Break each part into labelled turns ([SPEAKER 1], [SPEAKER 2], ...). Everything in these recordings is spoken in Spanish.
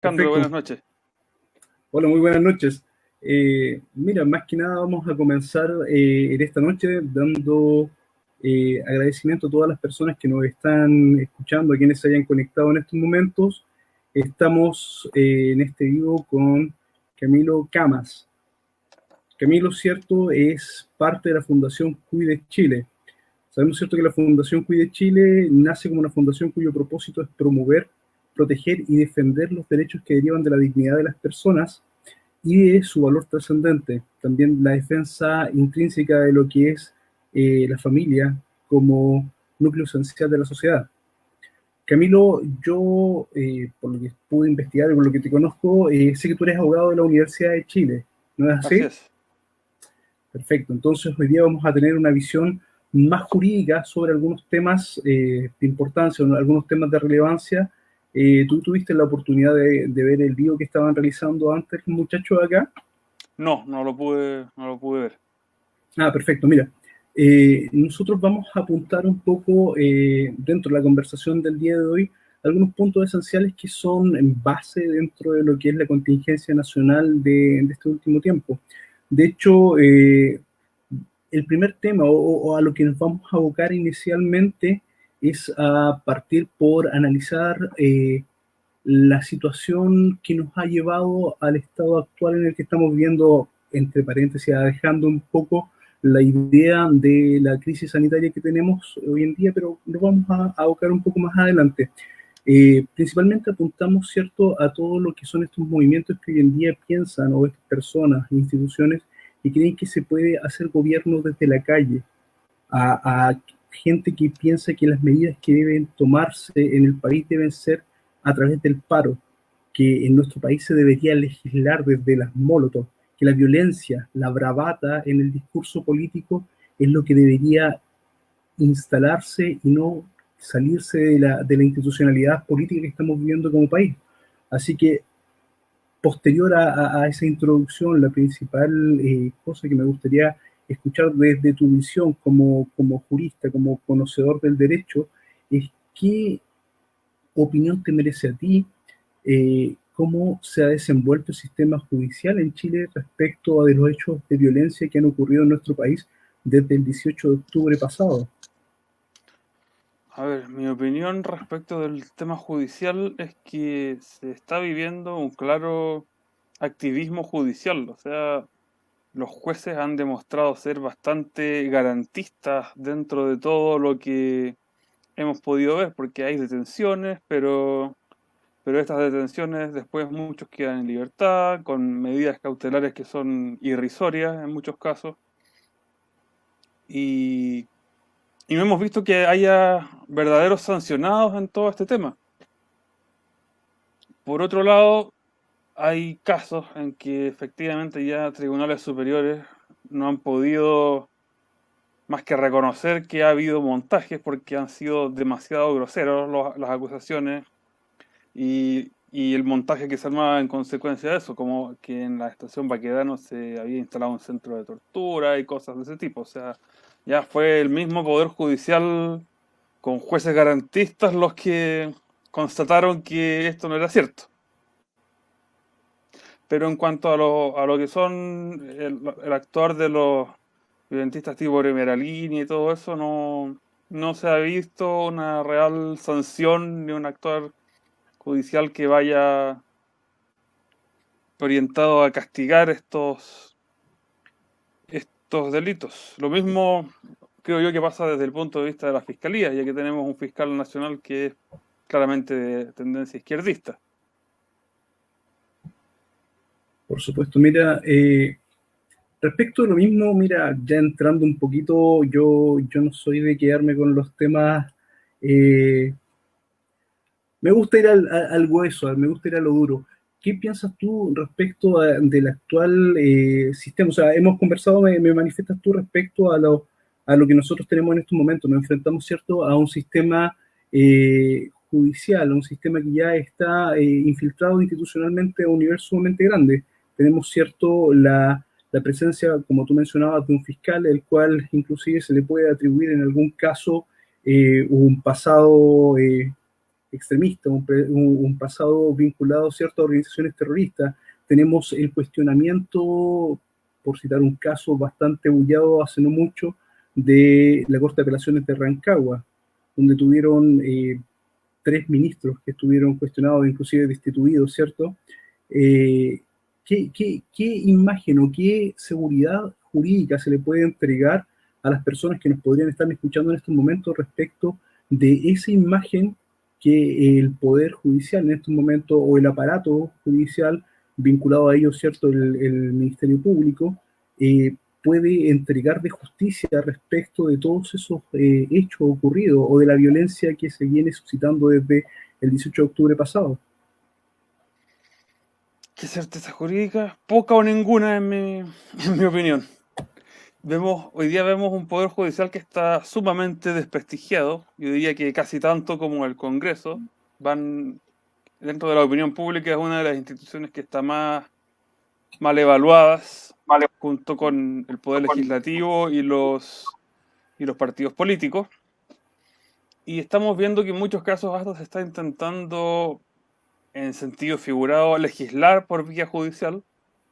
[SPEAKER 1] Alejandro, buenas
[SPEAKER 2] Perfecto.
[SPEAKER 1] noches.
[SPEAKER 2] Hola, muy buenas noches. Mira, más que nada vamos a comenzar en esta noche dando agradecimiento a todas las personas que nos están escuchando, a quienes se hayan conectado en estos momentos. Estamos en este vivo con Camilo Camas. Camilo, cierto, es parte de la Fundación Cuide Chile. Sabemos, cierto, que la Fundación Cuide Chile nace como una fundación cuyo propósito es promover, proteger y defender los derechos que derivan de la dignidad de las personas y de su valor trascendente. También la defensa intrínseca de lo que es la familia como núcleo esencial de la sociedad. Camilo, yo, por lo que pude investigar y por lo que te conozco, sé que tú eres abogado de la Universidad de Chile, ¿no es
[SPEAKER 1] Así
[SPEAKER 2] así?
[SPEAKER 1] es.
[SPEAKER 2] Perfecto. Entonces, hoy día vamos a tener una visión más jurídica sobre algunos temas de importancia, algunos temas de relevancia. ¿Tú tuviste la oportunidad de ver el video que estaban realizando antes los muchachos acá?
[SPEAKER 1] No, no lo pude ver.
[SPEAKER 2] Ah, perfecto. Mira, nosotros vamos a apuntar un poco dentro de la conversación del día de hoy algunos puntos esenciales que son en base dentro de lo que es la contingencia nacional de este último tiempo. De hecho, el primer tema o a lo que nos vamos a abocar inicialmente es a partir por analizar la situación que nos ha llevado al estado actual en el que estamos viviendo, entre paréntesis, dejando un poco la idea de la crisis sanitaria que tenemos hoy en día, pero lo vamos a abocar un poco más adelante. Principalmente apuntamos, cierto, a todo lo que son estos movimientos que hoy en día piensan, o estas personas, instituciones, y creen que se puede hacer gobierno desde la calle, a gente que piensa que las medidas que deben tomarse en el país deben ser a través del paro, que en nuestro país se debería legislar desde las molotov, que la violencia, la bravata en el discurso político es lo que debería instalarse y no salirse de la institucionalidad política que estamos viviendo como país. Así que, posterior a esa introducción, la principal cosa que me gustaría escuchar desde tu visión como jurista, como conocedor del derecho, es qué opinión te merece a ti, cómo se ha desenvuelto el sistema judicial en Chile respecto a de los hechos de violencia que han ocurrido en nuestro país desde el 18 de octubre pasado.
[SPEAKER 1] A ver, mi opinión respecto del tema judicial es que se está viviendo un claro activismo judicial. O sea, los jueces han demostrado ser bastante garantistas dentro de todo lo que hemos podido ver, porque hay detenciones, pero estas detenciones después muchos quedan en libertad, con medidas cautelares que son irrisorias en muchos casos. Y Y no hemos visto que haya verdaderos sancionados en todo este tema. Por otro lado, hay casos en que efectivamente ya tribunales superiores no han podido más que reconocer que ha habido montajes porque han sido demasiado groseros las acusaciones y el montaje que se armaba en consecuencia de eso, como que en la estación Baquedano se había instalado un centro de tortura y cosas de ese tipo. O sea, ya fue el mismo Poder Judicial con jueces garantistas los que constataron que esto no era cierto. Pero en cuanto a lo que son el actuar de los violentistas tipo primera línea y todo eso, no se ha visto una real sanción ni un actuar judicial que vaya orientado a castigar estos delitos. Lo mismo creo yo que pasa desde el punto de vista de la fiscalía, ya que tenemos un fiscal nacional que es claramente de tendencia izquierdista.
[SPEAKER 2] Por supuesto, mira, respecto a lo mismo, mira, ya entrando un poquito, yo no soy de quedarme con los temas, eh, me gusta ir al hueso, me gusta ir a lo duro. ¿Qué piensas tú respecto del actual sistema? O sea, hemos conversado, me manifiestas tú respecto a lo que nosotros tenemos en estos momentos. Nos enfrentamos, ¿cierto?, a un sistema judicial, a un sistema que ya está infiltrado institucionalmente a un nivel sumamente grande. Tenemos, ¿cierto?, la presencia, como tú mencionabas, de un fiscal, el cual inclusive se le puede atribuir en algún caso un pasado extremista, un pasado vinculado a ciertas organizaciones terroristas. Tenemos el cuestionamiento, por citar un caso bastante bullado hace no mucho, de la Corte de Apelaciones de Rancagua, donde tuvieron 3 ministros que estuvieron cuestionados, inclusive destituidos, ¿cierto? ¿Qué imagen o qué seguridad jurídica se le puede entregar a las personas que nos podrían estar escuchando en estos momentos respecto de esa imagen que el Poder Judicial en estos momentos, o el aparato judicial vinculado a ello, ¿cierto? El Ministerio Público, puede entregar de justicia respecto de todos esos hechos ocurridos o de la violencia que se viene suscitando desde el 18 de octubre pasado?
[SPEAKER 1] ¿Qué certeza jurídica? Poca o ninguna en mi opinión. Hoy día vemos un poder judicial que está sumamente desprestigiado. Yo diría que casi tanto como el Congreso. Dentro de la opinión pública, es una de las instituciones que está más mal evaluadas, junto con el poder legislativo y los partidos políticos. Y estamos viendo que en muchos casos hasta se está intentando, en sentido figurado, legislar por vía judicial.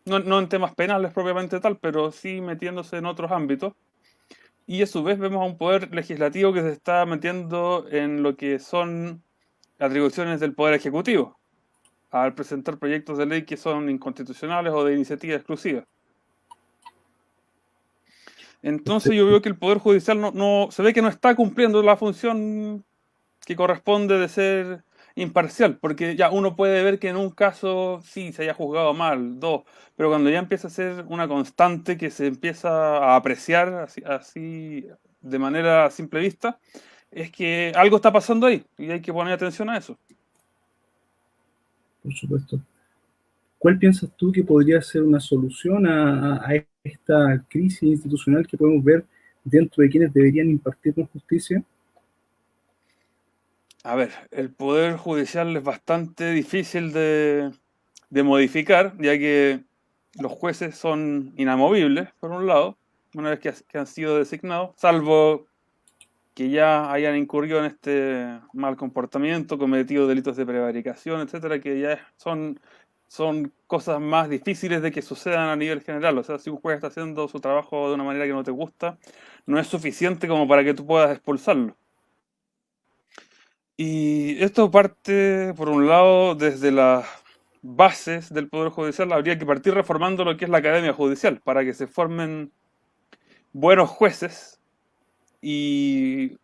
[SPEAKER 1] No en temas penales propiamente tal, pero sí metiéndose en otros ámbitos. Y a su vez vemos a un poder legislativo que se está metiendo en lo que son atribuciones del poder ejecutivo, al presentar proyectos de ley que son inconstitucionales o de iniciativa exclusiva. Entonces yo veo que el Poder Judicial se ve que no está cumpliendo la función que corresponde de ser imparcial, porque ya uno puede ver que en un caso sí se haya juzgado mal, dos, pero cuando ya empieza a ser una constante que se empieza a apreciar así de manera a simple vista, es que algo está pasando ahí y hay que poner atención a eso.
[SPEAKER 2] Por supuesto. ¿Cuál piensas tú que podría ser una solución a esta crisis institucional que podemos ver dentro de quienes deberían impartirnos justicia?
[SPEAKER 1] A ver, el Poder Judicial es bastante difícil de modificar, ya que los jueces son inamovibles, por un lado, una vez que han sido designados, salvo que ya hayan incurrido en este mal comportamiento, cometido delitos de prevaricación, etcétera, que ya son cosas más difíciles de que sucedan a nivel general. O sea, si un juez está haciendo su trabajo de una manera que no te gusta, no es suficiente como para que tú puedas expulsarlo. Y esto parte, por un lado, desde las bases del Poder Judicial. Habría que partir reformando lo que es la Academia Judicial, para que se formen buenos jueces y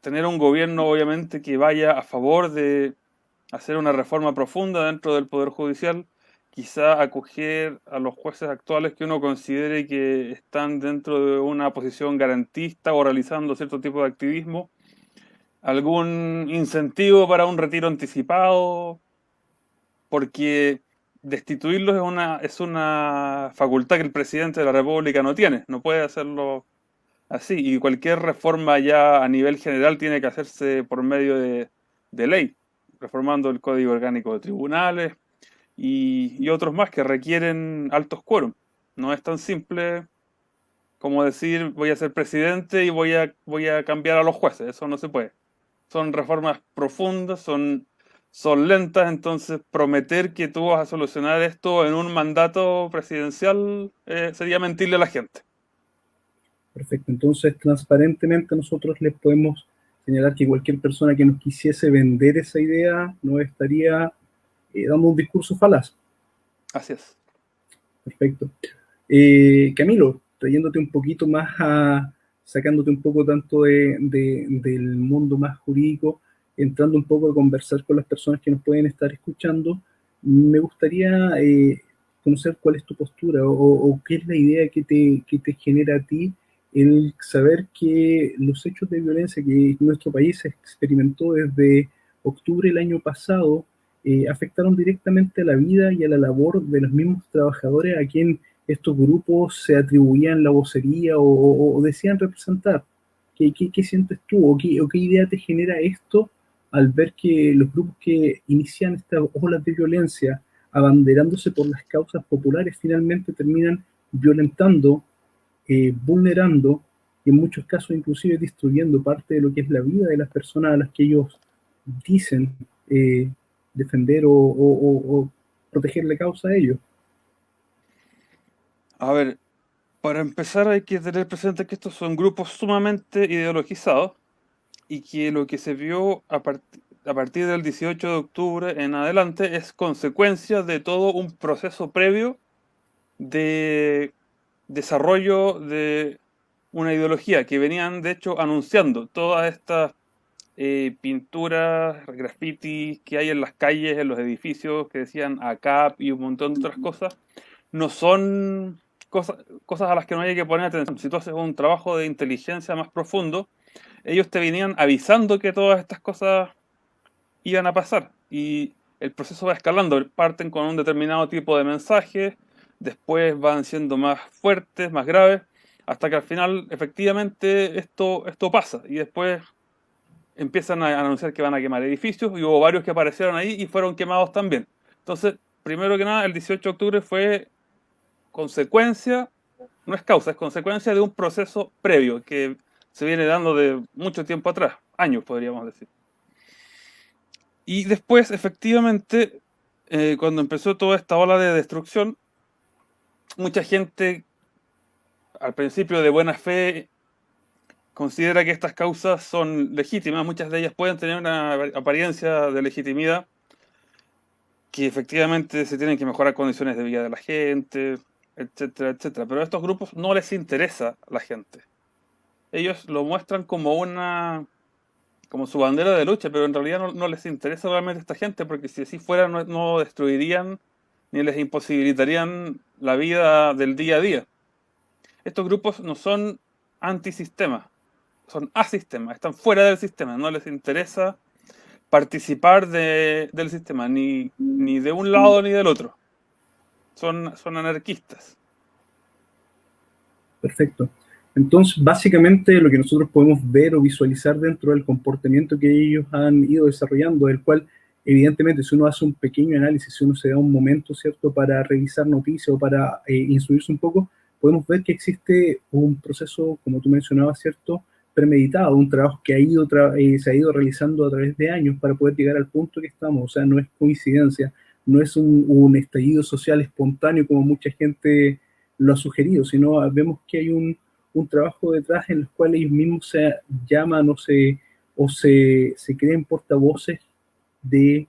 [SPEAKER 1] tener un gobierno, obviamente, que vaya a favor de hacer una reforma profunda dentro del Poder Judicial, quizá acoger a los jueces actuales que uno considere que están dentro de una posición garantista o realizando cierto tipo de activismo, algún incentivo para un retiro anticipado, porque destituirlos es una facultad que el presidente de la República no tiene, no puede hacerlo así, y cualquier reforma ya a nivel general tiene que hacerse por medio de ley, reformando el Código Orgánico de Tribunales y otros más que requieren altos quórum. No es tan simple como decir voy a ser presidente y voy a cambiar a los jueces, eso no se puede. Son reformas profundas, son lentas, entonces prometer que tú vas a solucionar esto en un mandato presidencial sería mentirle a la gente.
[SPEAKER 2] Perfecto, entonces transparentemente nosotros les podemos señalar que cualquier persona que nos quisiese vender esa idea nos estaría dando un discurso falaz.
[SPEAKER 1] Así es.
[SPEAKER 2] Perfecto. Camilo, trayéndote un poquito más sacándote un poco tanto del mundo más jurídico, entrando un poco a conversar con las personas que nos pueden estar escuchando, me gustaría conocer cuál es tu postura o qué es la idea que te genera a ti el saber que los hechos de violencia que nuestro país experimentó desde octubre del año pasado afectaron directamente a la vida y a la labor de los mismos trabajadores a quien estos grupos se atribuían la vocería o decían representar. ¿Qué sientes tú o qué idea te genera esto al ver que los grupos que inician estas olas de violencia abanderándose por las causas populares finalmente terminan violentando, vulnerando y en muchos casos inclusive destruyendo parte de lo que es la vida de las personas a las que ellos dicen defender o proteger la causa a ellos.
[SPEAKER 1] A ver, para empezar hay que tener presente que estos son grupos sumamente ideologizados y que lo que se vio a partir del 18 de octubre en adelante es consecuencia de todo un proceso previo de desarrollo de una ideología que venían de hecho anunciando todas estas pinturas, grafitis que hay en las calles, en los edificios que decían ACAP y un montón de otras cosas, no son cosas a las que no hay que poner atención. Si tú haces un trabajo de inteligencia más profundo, ellos te venían avisando que todas estas cosas iban a pasar y el proceso va escalando. Parten con un determinado tipo de mensaje, después van siendo más fuertes, más graves, hasta que al final efectivamente esto pasa y después empiezan a anunciar que van a quemar edificios y hubo varios que aparecieron ahí y fueron quemados también. Entonces, primero que nada, el 18 de octubre fue consecuencia, no es causa, es consecuencia de un proceso previo que se viene dando de mucho tiempo atrás, años podríamos decir. Y después, efectivamente, cuando empezó toda esta ola de destrucción, mucha gente, al principio de buena fe, considera que estas causas son legítimas, muchas de ellas pueden tener una apariencia de legitimidad, que efectivamente se tienen que mejorar condiciones de vida de la gente, etcétera, etcétera. Pero a estos grupos no les interesa la gente. Ellos lo muestran como su bandera de lucha, pero en realidad no les interesa realmente esta gente, porque si así fuera no destruirían ni les imposibilitarían la vida del día a día. Estos grupos no son antisistemas, son asistemas, están fuera del sistema, no les interesa participar del sistema, ni de un lado ni del otro. Son anarquistas.
[SPEAKER 2] Perfecto. Entonces, básicamente lo que nosotros podemos ver o visualizar dentro del comportamiento que ellos han ido desarrollando, el cual, evidentemente, si uno hace un pequeño análisis, si uno se da un momento, ¿cierto?, para revisar noticias o para instruirse un poco, podemos ver que existe un proceso, como tú mencionabas, ¿cierto?, premeditado, un trabajo que se ha ido realizando a través de años para poder llegar al punto que estamos. O sea, no es coincidencia, no es un estallido social espontáneo como mucha gente lo ha sugerido, sino vemos que hay un trabajo detrás en el cual ellos mismos se llaman o se creen portavoces de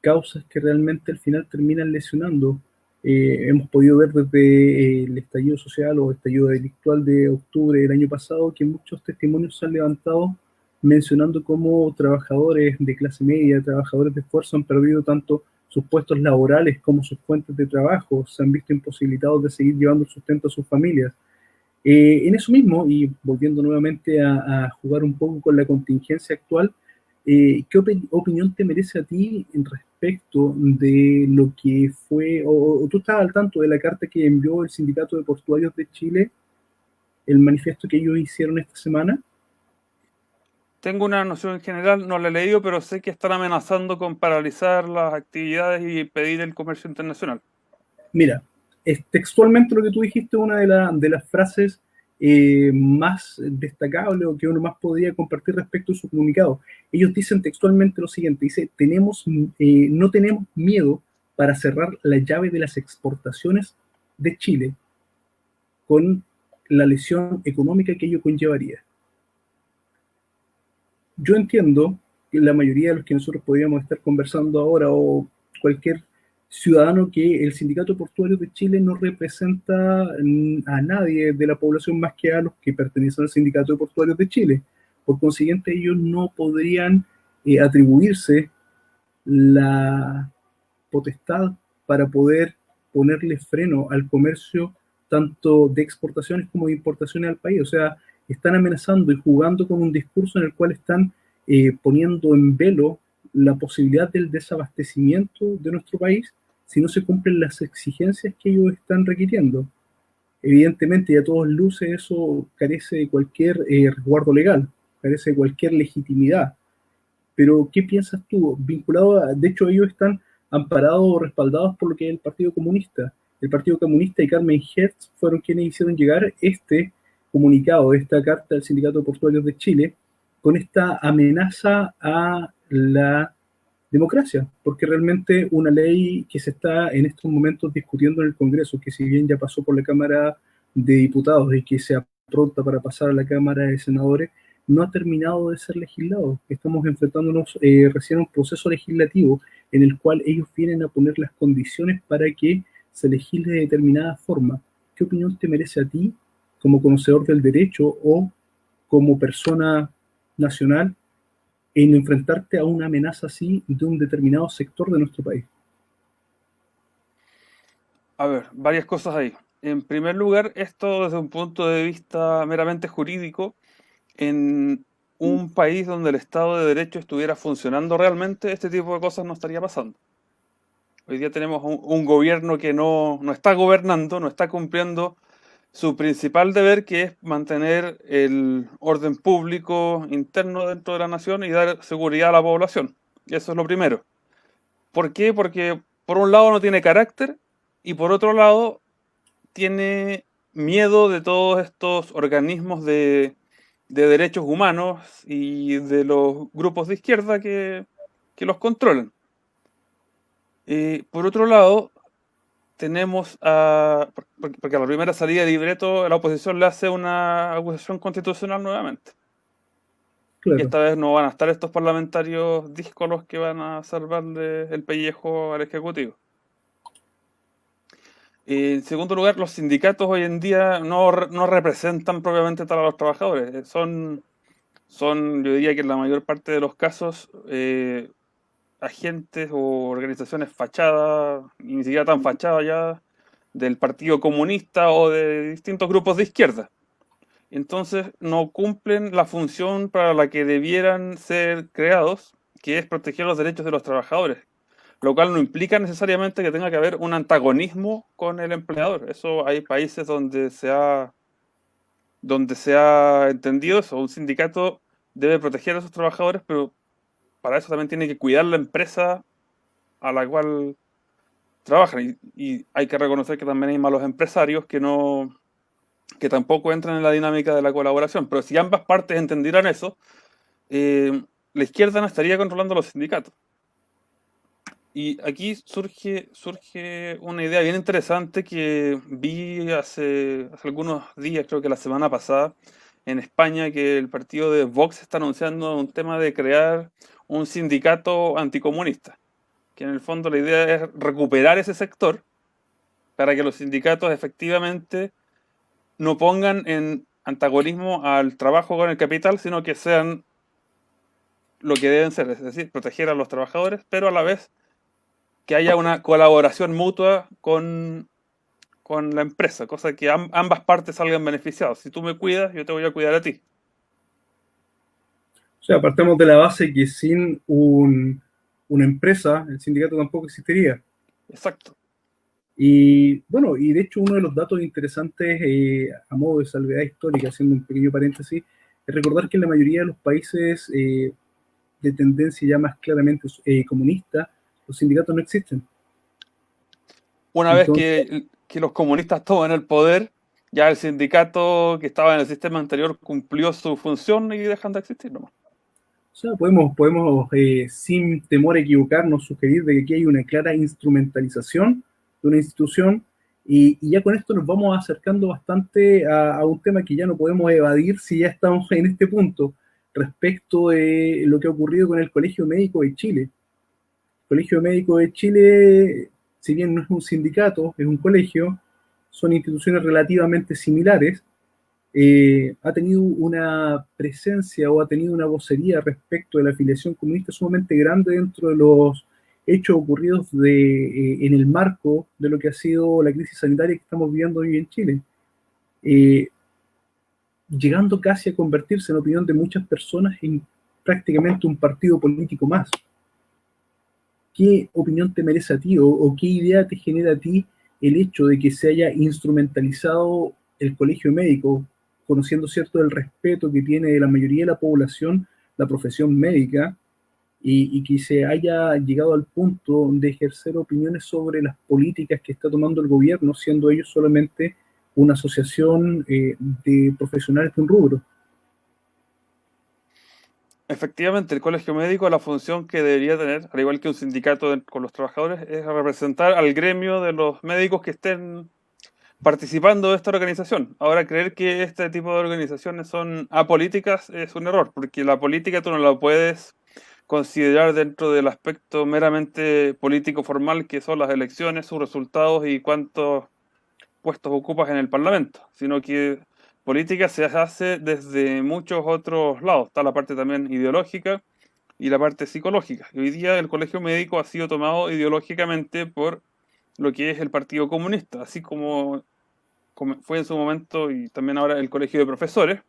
[SPEAKER 2] causas que realmente al final terminan lesionando. Hemos podido ver desde el estallido social o estallido delictual de octubre del año pasado que muchos testimonios se han levantado mencionando cómo trabajadores de clase media, trabajadores de esfuerzo han perdido tanto sus puestos laborales como sus fuentes de trabajo, se han visto imposibilitados de seguir llevando el sustento a sus familias. En eso mismo, y volviendo nuevamente a jugar un poco con la contingencia actual, ¿qué opinión te merece a ti en respecto de lo que fue, o tú estás al tanto de la carta que envió el Sindicato de Portuarios de Chile, el manifiesto que ellos hicieron esta semana?
[SPEAKER 1] Tengo una noción en general, no la he leído, pero sé que están amenazando con paralizar las actividades y pedir el comercio internacional.
[SPEAKER 2] Mira, es textualmente lo que tú dijiste, una de las frases más destacables o que uno más podría compartir respecto a su comunicado. Ellos dicen textualmente lo siguiente, dice, no tenemos miedo para cerrar la llave de las exportaciones de Chile con la lesión económica que ello conllevaría. Yo entiendo que la mayoría de los que nosotros podríamos estar conversando ahora o cualquier ciudadano que el Sindicato Portuario de Chile no representa a nadie de la población más que a los que pertenecen al Sindicato de Portuarios de Chile. Por consiguiente, ellos no podrían atribuirse la potestad para poder ponerle freno al comercio tanto de exportaciones como de importaciones al país. O sea, están amenazando y jugando con un discurso en el cual están poniendo en velo la posibilidad del desabastecimiento de nuestro país si no se cumplen las exigencias que ellos están requiriendo. Evidentemente, y a todos luces, eso carece de cualquier resguardo legal, carece de cualquier legitimidad. Pero, ¿qué piensas tú? De hecho, ellos están amparados o respaldados por lo que es el Partido Comunista. El Partido Comunista y Carmen Hertz fueron quienes hicieron llegar este comunicado, esta carta del Sindicato de Portuarios de Chile, con esta amenaza a la democracia, porque realmente una ley que se está en estos momentos discutiendo en el Congreso, que si bien ya pasó por la Cámara de Diputados y que se apronta para pasar a la Cámara de Senadores, no ha terminado de ser legislado. Estamos enfrentándonos recién a un proceso legislativo en el cual ellos vienen a poner las condiciones para que se legisle de determinada forma. ¿Qué opinión te merece a ti como conocedor del derecho o como persona nacional en enfrentarte a una amenaza así de un determinado sector de nuestro país?
[SPEAKER 1] A ver, varias cosas ahí. En primer lugar, esto desde un punto de vista meramente jurídico, en un país donde el Estado de Derecho estuviera funcionando realmente, este tipo de cosas no estaría pasando. Hoy día tenemos un gobierno que no está gobernando, no está cumpliendo su principal deber, que es mantener el orden público interno dentro de la nación y dar seguridad a la población. Eso es lo primero. ¿Por qué? Porque por un lado no tiene carácter y por otro lado tiene miedo de todos estos organismos de derechos humanos y de los grupos de izquierda que los controlan. Por otro lado, tenemos porque a la primera salida de libreto la oposición le hace una acusación constitucional nuevamente. Y
[SPEAKER 2] Claro.
[SPEAKER 1] esta vez no van a estar estos parlamentarios díscolos que van a salvarle el pellejo al Ejecutivo. En segundo lugar, los sindicatos hoy en día no representan propiamente tal a los trabajadores. Yo diría que en la mayor parte de los casos, agentes o organizaciones fachadas, y ni siquiera tan fachadas ya, del Partido Comunista o de distintos grupos de izquierda. Entonces no cumplen la función para la que debieran ser creados, que es proteger los derechos de los trabajadores, lo cual no implica necesariamente que tenga que haber un antagonismo con el empleador. Eso hay países donde se ha entendido eso. Un sindicato debe proteger a sus trabajadores, pero para eso también tiene que cuidar la empresa a la cual trabajan. Y hay que reconocer que también hay malos empresarios que tampoco entran en la dinámica de la colaboración. Pero si ambas partes entendieran eso, la izquierda no estaría controlando los sindicatos. Y aquí surge una idea bien interesante que vi hace algunos días, creo que la semana pasada, en España, que el partido de Vox está anunciando un tema de crear un sindicato anticomunista, que en el fondo la idea es recuperar ese sector para que los sindicatos efectivamente no pongan en antagonismo al trabajo con el capital, sino que sean lo que deben ser, es decir, proteger a los trabajadores, pero a la vez que haya una colaboración mutua con la empresa, cosa que ambas partes salgan beneficiadas. Si tú me cuidas, yo te voy a cuidar a ti.
[SPEAKER 2] O sea, partamos de la base que sin una empresa, el sindicato tampoco existiría.
[SPEAKER 1] Exacto.
[SPEAKER 2] Y bueno, y de hecho uno de los datos interesantes, a modo de salvedad histórica, haciendo un pequeño paréntesis, es recordar que en la mayoría de los países de tendencia ya más claramente comunista, los sindicatos no existen.
[SPEAKER 1] Una vez
[SPEAKER 2] Entonces,
[SPEAKER 1] que los comunistas toman el poder, ya el sindicato que estaba en el sistema anterior cumplió su función y dejan de existir nomás.
[SPEAKER 2] o sea, podemos sin temor a equivocarnos, sugerir de que aquí hay una clara instrumentalización de una institución y ya con esto nos vamos acercando bastante a un tema que ya no podemos evadir si ya estamos en este punto respecto de lo que ha ocurrido con el Colegio Médico de Chile. El Colegio Médico de Chile, si bien no es un sindicato, es un colegio, son instituciones relativamente similares, ha tenido una presencia o ha tenido una vocería respecto de la afiliación comunista sumamente grande dentro de los hechos ocurridos en el marco de lo que ha sido la crisis sanitaria que estamos viviendo hoy en Chile, eh, llegando casi a convertirse, en opinión de muchas personas, en prácticamente un partido político más. ¿Qué opinión te merece a ti o qué idea te genera a ti el hecho de que se haya instrumentalizado el colegio médico, conociendo cierto el respeto que tiene de la mayoría de la población la profesión médica y que se haya llegado al punto de ejercer opiniones sobre las políticas que está tomando el gobierno, siendo ellos solamente una asociación de profesionales de un rubro?
[SPEAKER 1] Efectivamente, el colegio médico, la función que debería tener, al igual que un sindicato con los trabajadores, es representar al gremio de los médicos que estén participando de esta organización. Ahora, creer que este tipo de organizaciones son apolíticas es un error, porque la política tú no la puedes considerar dentro del aspecto meramente político formal que son las elecciones, sus resultados y cuántos puestos ocupas en el Parlamento, sino que política se hace desde muchos otros lados. Está la parte también ideológica y la parte psicológica. Y hoy día el colegio médico ha sido tomado ideológicamente por lo que es el Partido Comunista, así como fue en su momento y también ahora el colegio de profesores.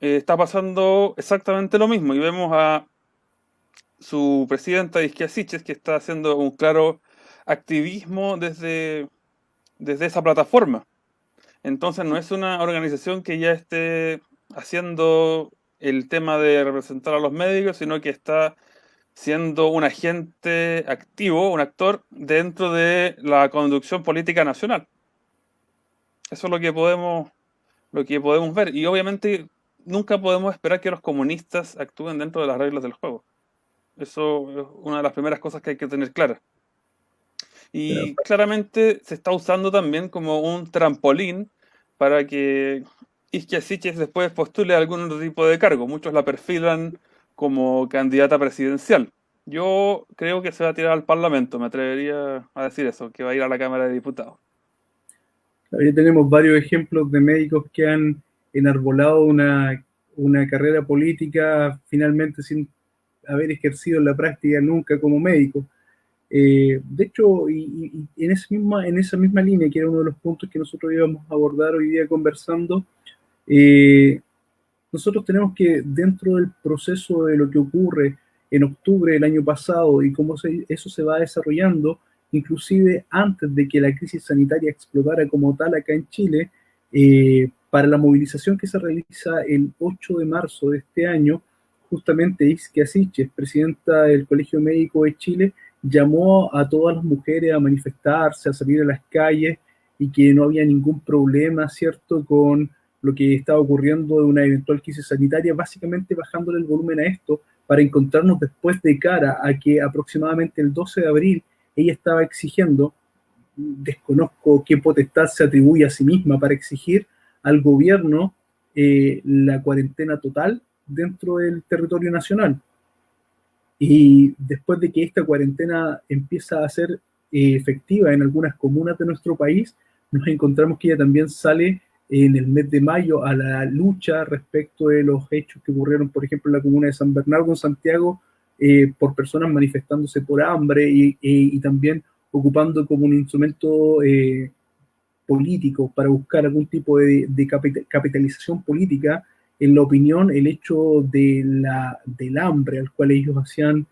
[SPEAKER 1] Está pasando exactamente lo mismo y vemos a su presidenta Isquia Siches que está haciendo un claro activismo desde esa plataforma. Entonces no es una organización que ya esté haciendo el tema de representar a los médicos, sino que está siendo un agente activo, un actor dentro de la conducción política nacional. Eso es lo que podemos ver. Y obviamente nunca podemos esperar que los comunistas actúen dentro de las reglas del juego. Eso es una de las primeras cosas que hay que tener clara. Y claramente se está usando también como un trampolín para que Isquia Siches después postule a algún otro tipo de cargo. Muchos la perfilan como candidata presidencial. Yo creo que se va a tirar al Parlamento, me atrevería a decir eso, que va a ir a la Cámara de Diputados.
[SPEAKER 2] Ya tenemos varios ejemplos de médicos que han enarbolado una carrera política finalmente sin haber ejercido en la práctica nunca como médico. De hecho, y en esa misma línea, que era uno de los puntos que nosotros íbamos a abordar hoy día conversando, eh, nosotros tenemos que, dentro del proceso de lo que ocurre en octubre del año pasado y cómo eso se va desarrollando, inclusive antes de que la crisis sanitaria explotara como tal acá en Chile, para la movilización que se realiza el 8 de marzo de este año, justamente Isquia Siches, presidenta del Colegio Médico de Chile, llamó a todas las mujeres a manifestarse, a salir a las calles y que no había ningún problema, ¿cierto?, con lo que estaba ocurriendo de una eventual crisis sanitaria, básicamente bajándole el volumen a esto para encontrarnos después de cara a que aproximadamente el 12 de abril ella estaba exigiendo, desconozco qué potestad se atribuye a sí misma para exigir al gobierno la cuarentena total dentro del territorio nacional. Y después de que esta cuarentena empieza a ser efectiva en algunas comunas de nuestro país, nos encontramos que ella también sale en el mes de mayo a la lucha respecto de los hechos que ocurrieron, por ejemplo, en la comuna de San Bernardo, en Santiago, por personas manifestándose por hambre y también ocupando como un instrumento político para buscar algún tipo de capitalización política en la opinión, el hecho del hambre al cual ellos hacían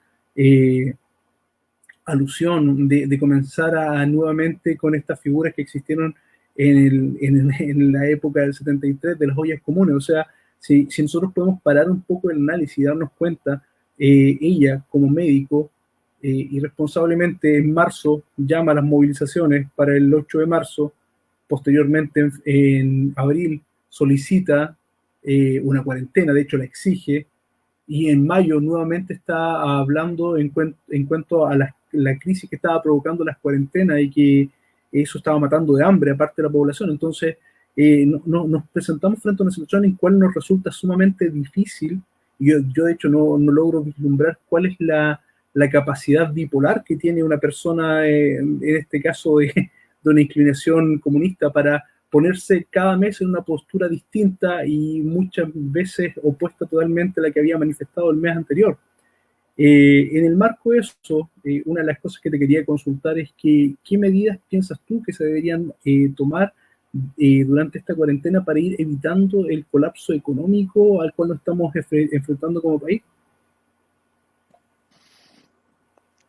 [SPEAKER 2] alusión, de comenzar nuevamente con estas figuras que existieron en la época del 73 de las ollas comunes. O sea, si nosotros podemos parar un poco el análisis y darnos cuenta, ella como médico, irresponsablemente en marzo llama a las movilizaciones para el 8 de marzo, posteriormente en abril solicita una cuarentena, de hecho la exige, y en mayo nuevamente está hablando en cuanto a la crisis que estaba provocando las cuarentenas y que eso estaba matando de hambre a parte de la población. Entonces, nos presentamos frente a una situación en cual nos resulta sumamente difícil, y yo de hecho no logro vislumbrar cuál es la capacidad bipolar que tiene una persona, en este caso de una inclinación comunista, para ponerse cada mes en una postura distinta y muchas veces opuesta totalmente a la que había manifestado el mes anterior. En el marco de eso, una de las cosas que te quería consultar es que, ¿qué medidas piensas tú que se deberían tomar durante esta cuarentena para ir evitando el colapso económico al cual nos estamos enfrentando como país?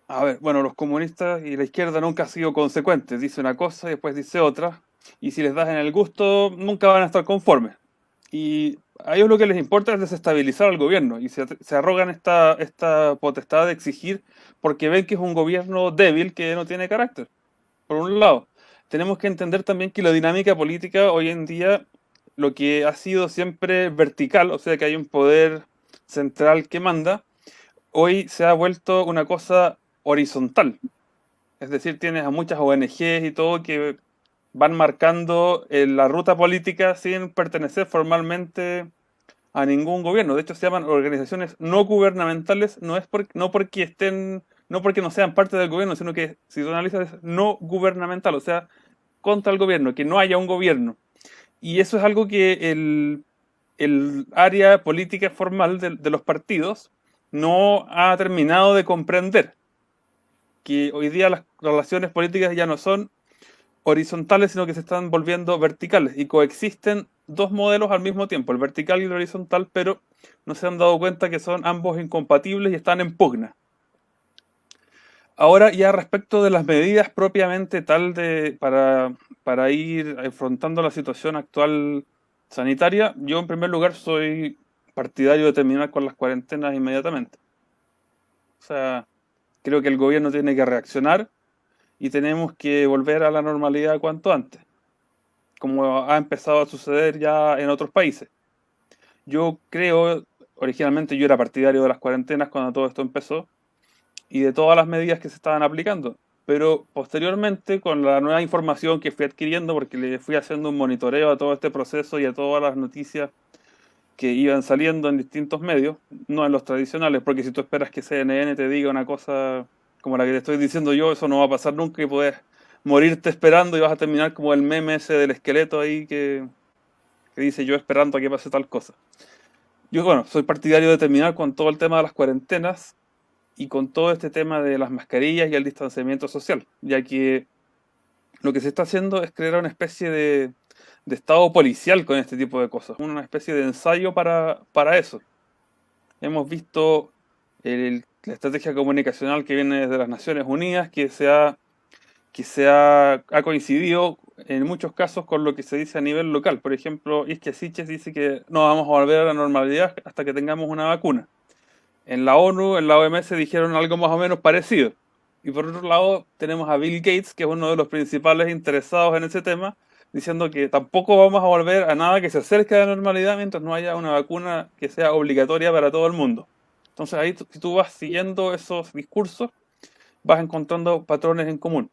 [SPEAKER 1] A ver, bueno, los comunistas y la izquierda nunca han sido consecuentes. Dice una cosa y después dice otra. Y si les das en el gusto, nunca van a estar conformes. Y a ellos lo que les importa es desestabilizar al gobierno. Y se arrogan esta potestad de exigir porque ven que es un gobierno débil que no tiene carácter. Por un lado, tenemos que entender también que la dinámica política hoy en día, lo que ha sido siempre vertical, o sea que hay un poder central que manda, hoy se ha vuelto una cosa horizontal. Es decir, tienes a muchas ONGs y todo que van marcando la ruta política sin pertenecer formalmente a ningún gobierno. De hecho, se llaman organizaciones no gubernamentales, no porque no sean parte del gobierno, sino que si tú analizas es no gubernamental, o sea, contra el gobierno, que no haya un gobierno. Y eso es algo que el área política formal de los partidos no ha terminado de comprender. Que hoy día las relaciones políticas ya no son horizontales, sino que se están volviendo verticales y coexisten dos modelos al mismo tiempo, el vertical y el horizontal, pero no se han dado cuenta que son ambos incompatibles y están en pugna. Ahora ya respecto de las medidas propiamente tal para ir afrontando la situación actual sanitaria, yo en primer lugar soy partidario de terminar con las cuarentenas inmediatamente. O sea, creo que el gobierno tiene que reaccionar y tenemos que volver a la normalidad cuanto antes, como ha empezado a suceder ya en otros países. Yo creo, originalmente yo era partidario de las cuarentenas cuando todo esto empezó y de todas las medidas que se estaban aplicando, pero posteriormente con la nueva información que fui adquiriendo, porque le fui haciendo un monitoreo a todo este proceso y a todas las noticias que iban saliendo en distintos medios, no en los tradicionales, porque si tú esperas que CNN te diga una cosa como la que te estoy diciendo yo, eso no va a pasar nunca y puedes morirte esperando y vas a terminar como el meme ese del esqueleto ahí que dice yo esperando a que pase tal cosa. Yo, bueno, soy partidario de terminar con todo el tema de las cuarentenas y con todo este tema de las mascarillas y el distanciamiento social, ya que lo que se está haciendo es crear una especie de estado policial con este tipo de cosas, una especie de ensayo para eso. Hemos visto la estrategia comunicacional que viene desde las Naciones Unidas, ha coincidido en muchos casos con lo que se dice a nivel local. Por ejemplo, Isquia Siches dice que no vamos a volver a la normalidad hasta que tengamos una vacuna. En la ONU, en la OMS dijeron algo más o menos parecido. Y por otro lado, tenemos a Bill Gates, que es uno de los principales interesados en ese tema, diciendo que tampoco vamos a volver a nada que se acerque a la normalidad mientras no haya una vacuna que sea obligatoria para todo el mundo. Entonces ahí, si tú vas siguiendo esos discursos, vas encontrando patrones en común.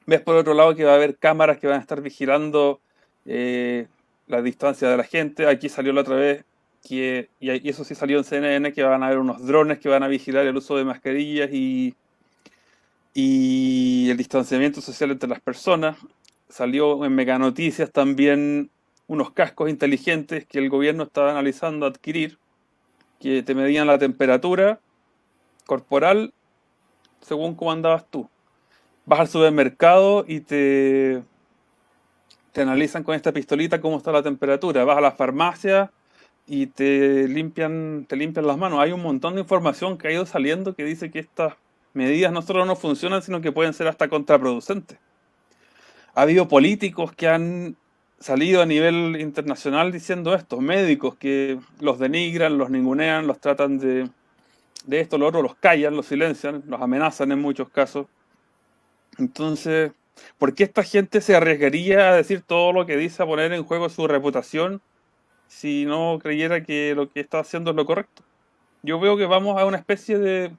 [SPEAKER 1] Ves por otro lado que va a haber cámaras que van a estar vigilando la distancia de la gente. Aquí salió la otra vez y eso sí salió en CNN, que van a haber unos drones que van a vigilar el uso de mascarillas y el distanciamiento social entre las personas. Salió en Mega Noticias también unos cascos inteligentes que el gobierno estaba analizando adquirir, que te medían la temperatura corporal según cómo andabas tú. Vas al supermercado y te analizan con esta pistolita cómo está la temperatura. Vas a la farmacia y te limpian las manos. Hay un montón de información que ha ido saliendo que dice que estas medidas no solo no funcionan, sino que pueden ser hasta contraproducentes. Ha habido políticos que han salido a nivel internacional diciendo esto, médicos que los denigran, los ningunean, los tratan de esto, lo otro, los callan, los silencian, los amenazan en muchos casos. Entonces, ¿por qué esta gente se arriesgaría a decir todo lo que dice, a poner en juego su reputación si no creyera que lo que está haciendo es lo correcto? Yo veo que vamos a una especie de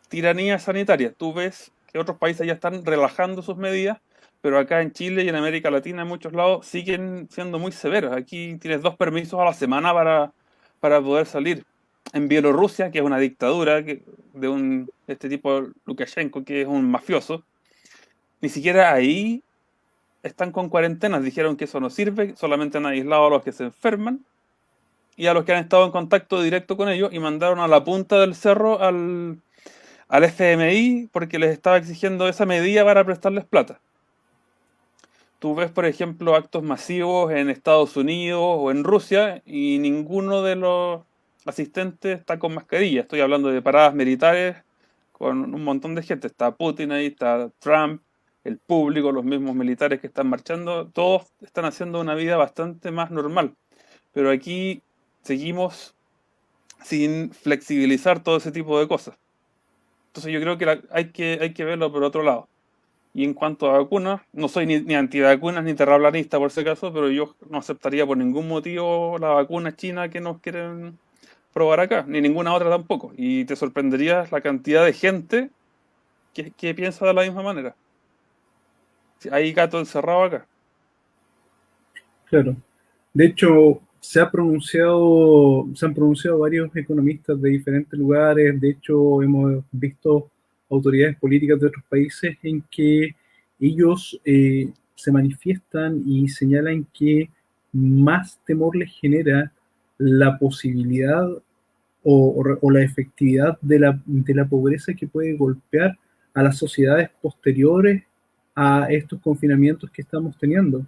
[SPEAKER 1] tiranía sanitaria. Tú ves que otros países ya están relajando sus medidas, pero acá en Chile y en América Latina, en muchos lados, siguen siendo muy severos. Aquí tienes 2 permisos a la semana para poder salir. En Bielorrusia, que es una dictadura este tipo Lukashenko, que es un mafioso, ni siquiera ahí están con cuarentenas. Dijeron que eso no sirve, solamente han aislado a los que se enferman y a los que han estado en contacto directo con ellos y mandaron a la punta del cerro al FMI porque les estaba exigiendo esa medida para prestarles plata. Tú ves, por ejemplo, actos masivos en Estados Unidos o en Rusia y ninguno de los asistentes está con mascarilla. Estoy hablando de paradas militares con un montón de gente. Está Putin ahí, está Trump, el público, los mismos militares que están marchando. Todos están haciendo una vida bastante más normal. Pero aquí seguimos sin flexibilizar todo ese tipo de cosas. Entonces yo creo que hay que verlo por otro lado. Y en cuanto a vacunas, no soy ni antivacunas ni terraplanista por si acaso, pero yo no aceptaría por ningún motivo la vacuna china que nos quieren probar acá, ni ninguna otra tampoco. Y te sorprenderías la cantidad de gente que piensa de la misma manera. Sí, hay gato encerrado acá.
[SPEAKER 2] Claro. De hecho, se han pronunciado varios economistas de diferentes lugares. De hecho, hemos visto autoridades políticas de otros países en que ellos se manifiestan y señalan que más temor les genera la posibilidad o la efectividad de la pobreza que puede golpear a las sociedades posteriores a estos confinamientos que estamos teniendo.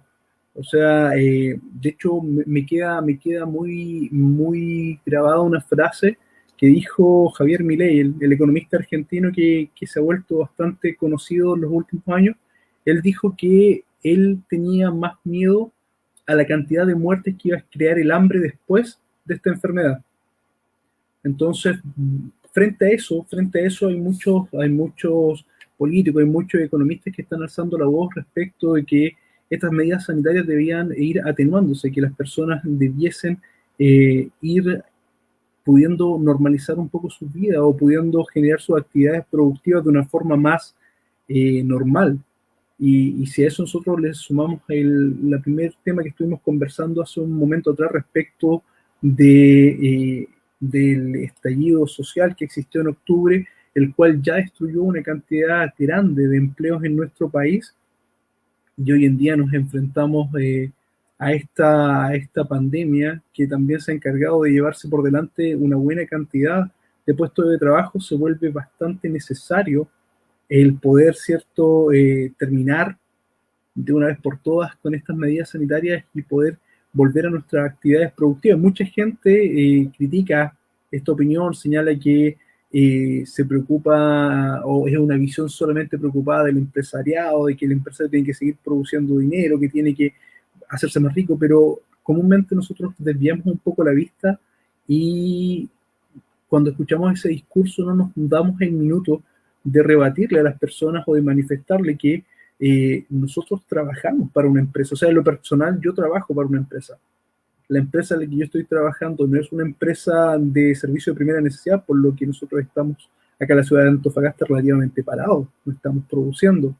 [SPEAKER 2] O sea, de hecho me queda muy, muy grabada una frase que dijo Javier Milei, el economista argentino que se ha vuelto bastante conocido en los últimos años. Él dijo que él tenía más miedo a la cantidad de muertes que iba a crear el hambre después de esta enfermedad. Entonces, frente a eso hay muchos políticos, hay muchos economistas que están alzando la voz respecto de que estas medidas sanitarias debían ir atenuándose, que las personas debiesen ir pudiendo normalizar un poco su vida o pudiendo generar sus actividades productivas de una forma más normal. Y si a eso nosotros le sumamos el primer tema que estuvimos conversando hace un momento atrás respecto de, del estallido social que existió en octubre, el cual ya destruyó una cantidad grande de empleos en nuestro país, y hoy en día nos enfrentamos a esta pandemia que también se ha encargado de llevarse por delante una buena cantidad de puestos de trabajo, se vuelve bastante necesario el poder, ¿cierto?, terminar de una vez por todas con estas medidas sanitarias y poder volver a nuestras actividades productivas. Mucha gente critica esta opinión, señala que se preocupa o es una visión solamente preocupada del empresariado, de que el empresario tiene que seguir produciendo dinero, que tiene que hacerse más rico, pero comúnmente nosotros desviamos un poco la vista y cuando escuchamos ese discurso no nos damos el minuto de rebatirle a las personas o de manifestarle que nosotros trabajamos para una empresa. O sea, en lo personal, yo trabajo para una empresa. La empresa en la que yo estoy trabajando no es una empresa de servicio de primera necesidad, por lo que nosotros estamos acá en la ciudad de Antofagasta relativamente parados, no estamos produciendo.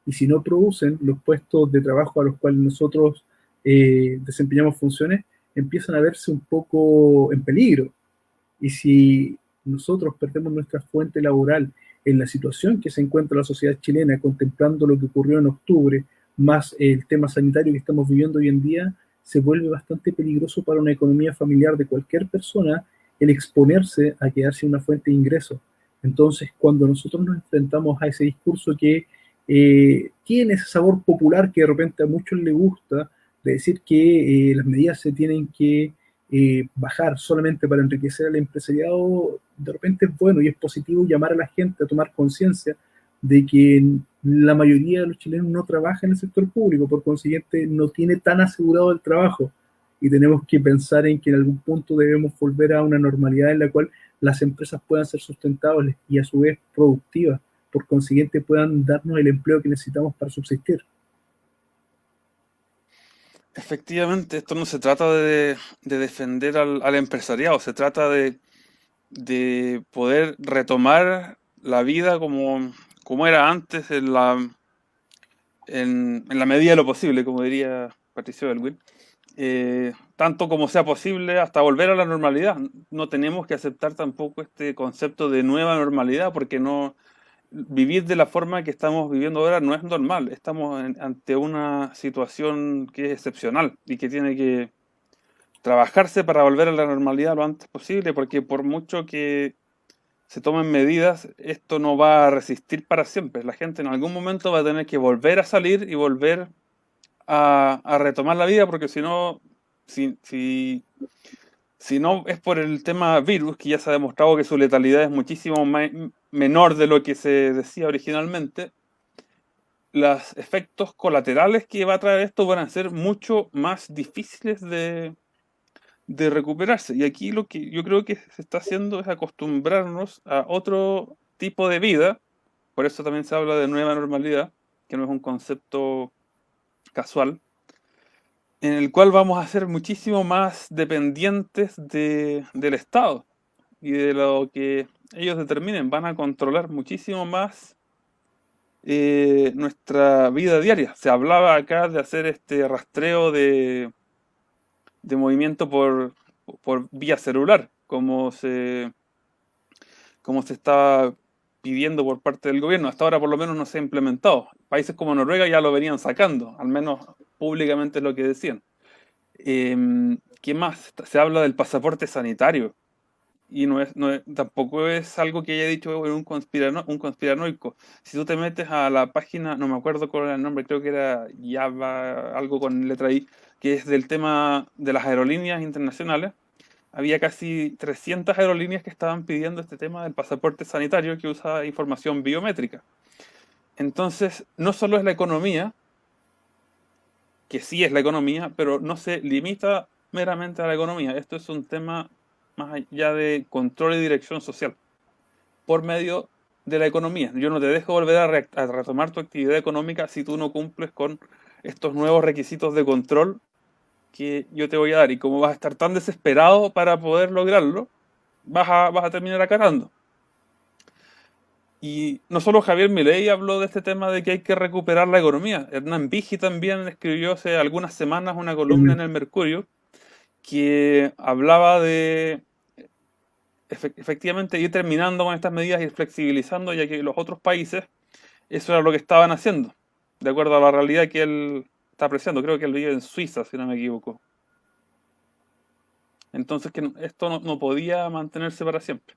[SPEAKER 2] Y si no producen, los puestos de trabajo a los cuales nosotros desempeñamos funciones empiezan a verse un poco en peligro. Y si nosotros perdemos nuestra fuente laboral en la situación que se encuentra la sociedad chilena, contemplando lo que ocurrió en octubre, más el tema sanitario que estamos viviendo hoy en día, se vuelve bastante peligroso para una economía familiar de cualquier persona el exponerse a quedarse sin una fuente de ingreso. Entonces, cuando nosotros nos enfrentamos a ese discurso que tiene ese sabor popular que de repente a muchos les gusta, de decir que las medidas se tienen que bajar solamente para enriquecer al empresariado, de repente es bueno y es positivo llamar a la gente a tomar conciencia de que la mayoría de los chilenos no trabaja en el sector público, por consiguiente no tiene tan asegurado el trabajo y tenemos que pensar en que en algún punto debemos volver a una normalidad en la cual las empresas puedan ser sustentables y a su vez productivas, por consiguiente puedan darnos el empleo que necesitamos para subsistir.
[SPEAKER 1] Efectivamente, esto no se trata de defender al empresariado, se trata de poder retomar la vida como era antes en la medida de lo posible, como diría Patricio Elwin. Tanto como sea posible hasta volver a la normalidad. No tenemos que aceptar tampoco este concepto de nueva normalidad porque no vivir de la forma que estamos viviendo ahora no es normal. Estamos ante una situación que es excepcional y que tiene que trabajarse para volver a la normalidad lo antes posible, porque por mucho que se tomen medidas, esto no va a resistir para siempre. La gente en algún momento va a tener que volver a salir y volver a retomar la vida, porque si no, si, si, si no es por el tema virus, que ya se ha demostrado que su letalidad es muchísimo menor de lo que se decía originalmente, los efectos colaterales que va a traer esto van a ser mucho más difíciles de recuperarse. Y aquí lo que yo creo que se está haciendo es acostumbrarnos a otro tipo de vida, por eso también se habla de nueva normalidad, que no es un concepto casual, en el cual vamos a ser muchísimo más dependientes del Estado y de lo que ellos determinen. Van a controlar muchísimo más nuestra vida diaria. Se hablaba acá de hacer este rastreo de movimiento por vía celular, como se está pidiendo por parte del gobierno. Hasta ahora por lo menos no se ha implementado. Países como Noruega ya lo venían sacando, al menos públicamente es lo que decían. ¿Qué más? Se habla del pasaporte sanitario. Y tampoco es algo que haya dicho un conspiranoico. Si tú te metes a la página, no me acuerdo cuál era el nombre, creo que era Java, algo con letra I, que es del tema de las aerolíneas internacionales, había casi 300 aerolíneas que estaban pidiendo este tema del pasaporte sanitario que usa información biométrica. Entonces, no solo es la economía, que sí es la economía, pero no se limita meramente a la economía. Esto es un tema más allá de control y dirección social, por medio de la economía. Yo no te dejo volver a retomar tu actividad económica si tú no cumples con estos nuevos requisitos de control que yo te voy a dar. Y como vas a estar tan desesperado para poder lograrlo, vas a terminar acatando. Y no solo Javier Milei habló de este tema de que hay que recuperar la economía. Hernán Vigi también escribió hace algunas semanas una columna en el Mercurio que hablaba de efectivamente ir terminando con estas medidas, ir flexibilizando, ya que los otros países eso era lo que estaban haciendo, de acuerdo a la realidad que él está apreciando. Creo que él vive en Suiza, si no me equivoco. Entonces que esto no podía mantenerse para siempre.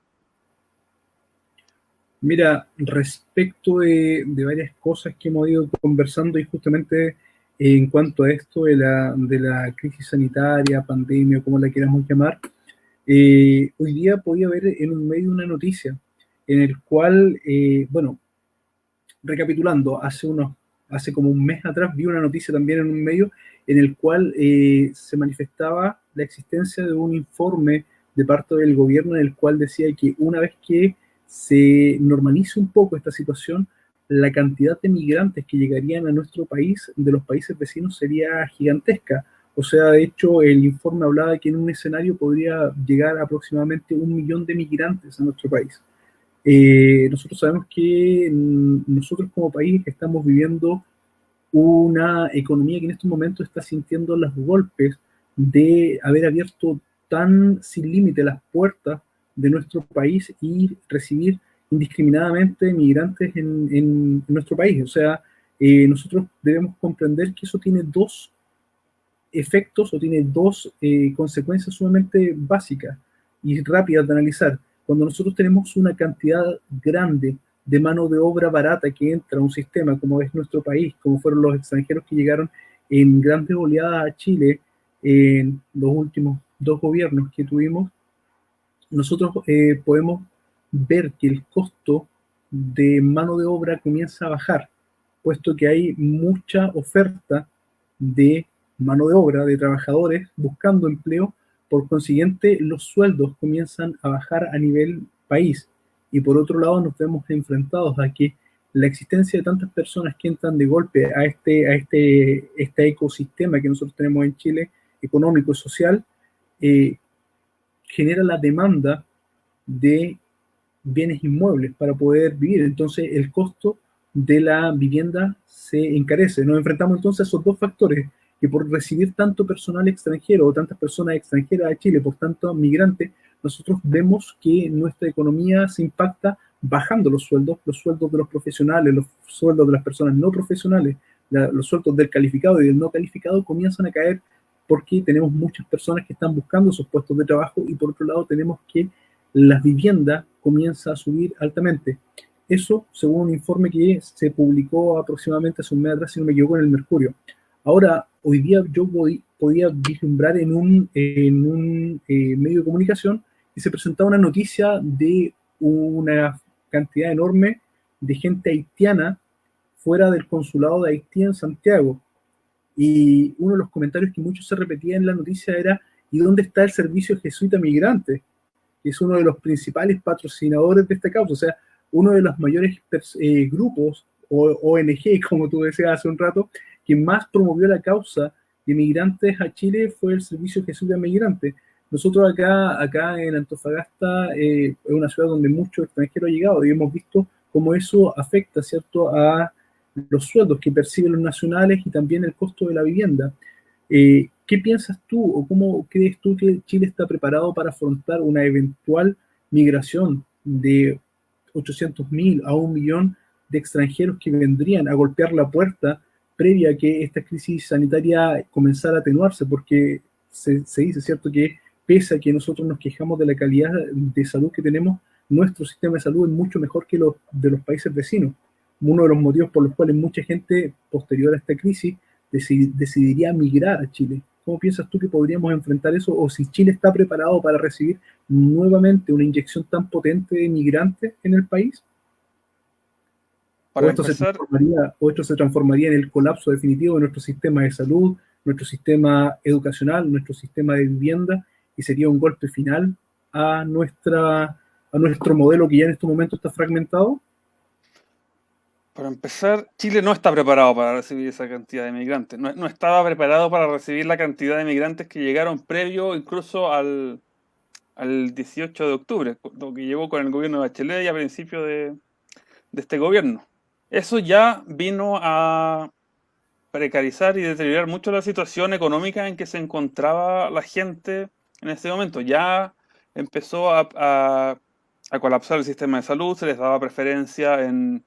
[SPEAKER 2] Mira, respecto de varias cosas que hemos ido conversando y justamente en cuanto a esto de la crisis sanitaria, pandemia, como la queramos llamar, hoy día podía ver en un medio una noticia en el cual, bueno, recapitulando, hace como un mes atrás vi una noticia también en un medio en el cual se manifestaba la existencia de un informe de parte del gobierno en el cual decía que una vez que se normalice un poco esta situación, la cantidad de migrantes que llegarían a nuestro país de los países vecinos sería gigantesca. O sea, de hecho, el informe hablaba que en un escenario podría llegar aproximadamente 1 millón de migrantes a nuestro país. Nosotros sabemos que nosotros como país estamos viviendo una economía que en estos momentos está sintiendo los golpes de haber abierto tan sin límite las puertas de nuestro país y recibir indiscriminadamente migrantes en nuestro país. O sea, nosotros debemos comprender que eso tiene dos efectos o tiene dos consecuencias sumamente básicas y rápidas de analizar. Cuando nosotros tenemos una cantidad grande de mano de obra barata que entra a un sistema como es nuestro país, como fueron los extranjeros que llegaron en grandes oleadas a Chile en los últimos 2 gobiernos que tuvimos, nosotros podemos ver que el costo de mano de obra comienza a bajar, puesto que hay mucha oferta de mano de obra, de trabajadores buscando empleo. Por consiguiente, los sueldos comienzan a bajar a nivel país. Y por otro lado, nos vemos enfrentados a que la existencia de tantas personas que entran de golpe a este ecosistema que nosotros tenemos en Chile, económico y social, genera la demanda de bienes inmuebles para poder vivir. Entonces, el costo de la vivienda se encarece. Nos enfrentamos entonces a esos dos factores, que por recibir tanto personal extranjero o tantas personas extranjeras a Chile, por tanto migrantes, nosotros vemos que nuestra economía se impacta bajando los sueldos de los profesionales, los sueldos de las personas no profesionales, los sueldos del calificado y del no calificado comienzan a caer porque tenemos muchas personas que están buscando esos puestos de trabajo y por otro lado tenemos que las viviendas comienza a subir altamente. Eso según un informe que se publicó aproximadamente hace un mes atrás, si no me equivoco, en el Mercurio. Ahora, hoy día yo podía vislumbrar en un medio de comunicación y se presentaba una noticia de una cantidad enorme de gente haitiana fuera del consulado de Haití en Santiago. Y uno de los comentarios que mucho se repetía en la noticia era: ¿y dónde está el servicio jesuita migrante? Que es uno de los principales patrocinadores de esta causa. O sea, uno de los mayores grupos o ONG, como tú decías hace un rato, que más promovió la causa de migrantes a Chile fue el servicio Jesús de Migrante. Nosotros acá en Antofagasta es una ciudad donde muchos extranjeros han llegado y hemos visto cómo eso afecta, ¿cierto?, a los sueldos que perciben los nacionales y también el costo de la vivienda. ¿Qué piensas tú o cómo crees tú que Chile está preparado para afrontar una eventual migración de 800.000 a 1 millón de extranjeros que vendrían a golpear la puerta previa a que esta crisis sanitaria comenzara a atenuarse? Porque se dice, ¿cierto?, que pese a que nosotros nos quejamos de la calidad de salud que tenemos, nuestro sistema de salud es mucho mejor que los de los países vecinos. Uno de los motivos por los cuales mucha gente posterior a esta crisis decidiría migrar a Chile. ¿Cómo piensas tú que podríamos enfrentar eso? ¿O si Chile está preparado para recibir nuevamente una inyección tan potente de migrantes en el país?
[SPEAKER 1] Para empezar,
[SPEAKER 2] ¿O esto se transformaría en el colapso definitivo de nuestro sistema de salud, nuestro sistema educacional, nuestro sistema de vivienda, y sería un golpe final a nuestro modelo que ya en este momento está fragmentado?
[SPEAKER 1] Chile no está preparado para recibir esa cantidad de migrantes. No, no estaba preparado para recibir la cantidad de migrantes que llegaron previo incluso al 18 de octubre, lo que llegó con el gobierno de Bachelet y a principio de este gobierno. Eso ya vino a precarizar y deteriorar mucho la situación económica en que se encontraba la gente en ese momento. Ya empezó a colapsar el sistema de salud, se les daba preferencia en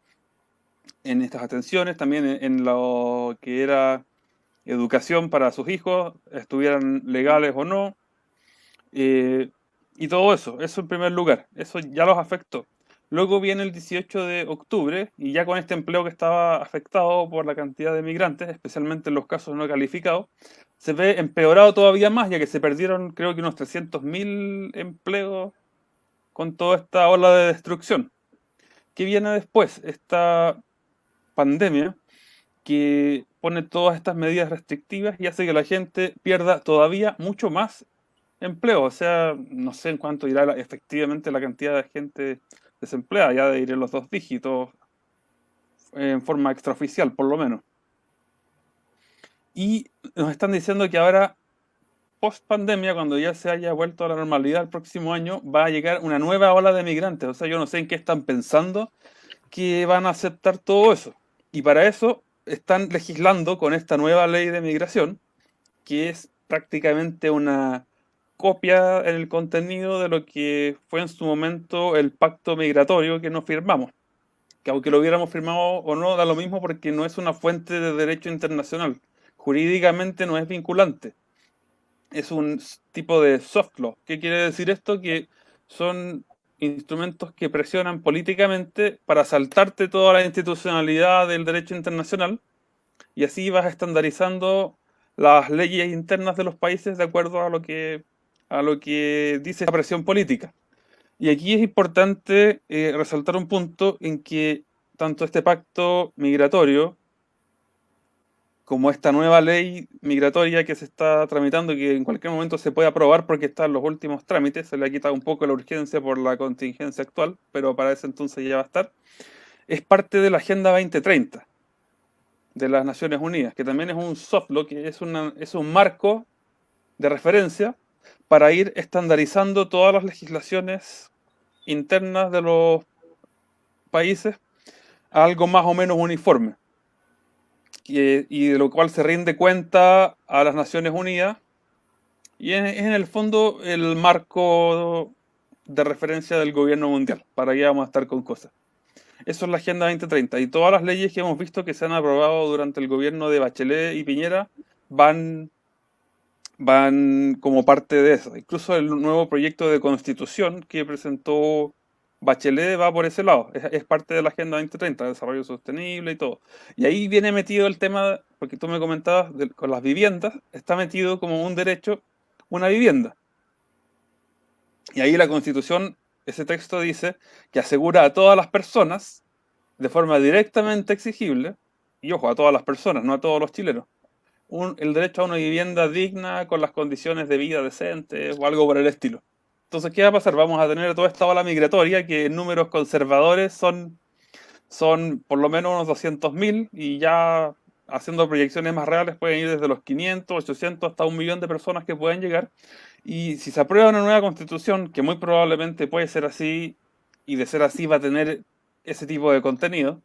[SPEAKER 1] estas atenciones, también en lo que era educación para sus hijos, estuvieran legales o no, y todo eso en primer lugar, eso ya los afectó. Luego viene el 18 de octubre y ya con este empleo que estaba afectado por la cantidad de migrantes, especialmente en los casos no calificados, se ve empeorado todavía más, ya que se perdieron creo que unos 300.000 empleos con toda esta ola de destrucción. ¿Qué viene después? Esta pandemia que pone todas estas medidas restrictivas y hace que la gente pierda todavía mucho más empleo. O sea, no sé en cuánto irá efectivamente la cantidad de gente desempleada, ya de ir en los 2 dígitos, en forma extraoficial por lo menos. Y nos están diciendo que ahora, post pandemia, cuando ya se haya vuelto a la normalidad el próximo año, va a llegar una nueva ola de migrantes. O sea, yo no sé en qué están pensando que van a aceptar todo eso. Y para eso están legislando con esta nueva ley de migración, que es prácticamente una copia en el contenido de lo que fue en su momento el pacto migratorio que nos firmamos. Que aunque lo hubiéramos firmado o no, da lo mismo porque no es una fuente de derecho internacional. Jurídicamente no es vinculante. Es un tipo de soft law. ¿Qué quiere decir esto? Que son instrumentos que presionan políticamente para saltarte toda la institucionalidad del derecho internacional y así vas estandarizando las leyes internas de los países de acuerdo a lo que dice la presión política. Y aquí es importante resaltar un punto en que tanto este pacto migratorio como esta nueva ley migratoria que se está tramitando, que en cualquier momento se puede aprobar porque está en los últimos trámites, se le ha quitado un poco la urgencia por la contingencia actual, pero para ese entonces ya va a estar, es parte de la Agenda 2030 de las Naciones Unidas, que también es un soft law, que es un marco de referencia para ir estandarizando todas las legislaciones internas de los países a algo más o menos uniforme. Y de lo cual se rinde cuenta a las Naciones Unidas y es en el fondo el marco de referencia del gobierno mundial, para que vamos a estar con cosas. Eso es la Agenda 2030 y todas las leyes que hemos visto que se han aprobado durante el gobierno de Bachelet y Piñera van como parte de eso. Incluso el nuevo proyecto de constitución que presentó Bachelet va por ese lado, es parte de la Agenda 2030, desarrollo sostenible y todo. Y ahí viene metido el tema, porque tú me comentabas, con las viviendas, está metido como un derecho una vivienda. Y ahí la Constitución, ese texto dice que asegura a todas las personas, de forma directamente exigible, y ojo, a todas las personas, no a todos los chilenos, el derecho a una vivienda digna con las condiciones de vida decentes o algo por el estilo. Entonces, ¿qué va a pasar? Vamos a tener toda esta ola migratoria que en números conservadores son por lo menos unos 200.000 y ya haciendo proyecciones más reales, pueden ir desde los 500, 800 hasta 1 millón de personas que pueden llegar. Y si se aprueba una nueva constitución, que muy probablemente puede ser así, y de ser así va a tener ese tipo de contenido,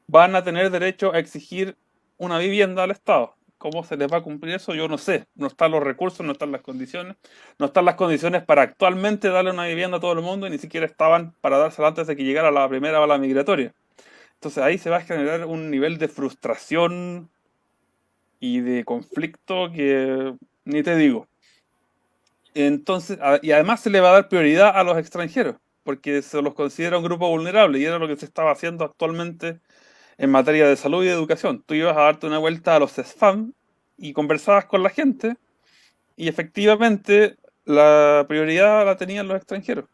[SPEAKER 1] van a tener derecho a exigir una vivienda al Estado. ¿Cómo se les va a cumplir eso? Yo no sé. No están los recursos, no están las condiciones. No están las condiciones para actualmente darle una vivienda a todo el mundo y ni siquiera estaban para dársela antes de que llegara la primera ola migratoria. Entonces ahí se va a generar un nivel de frustración y de conflicto que ni te digo. Entonces, y además se le va a dar prioridad a los extranjeros, porque se los considera un grupo vulnerable y era lo que se estaba haciendo actualmente en materia de salud y de educación. Tú ibas a darte una vuelta a los CESFAM y conversabas con la gente y efectivamente la prioridad la tenían los extranjeros.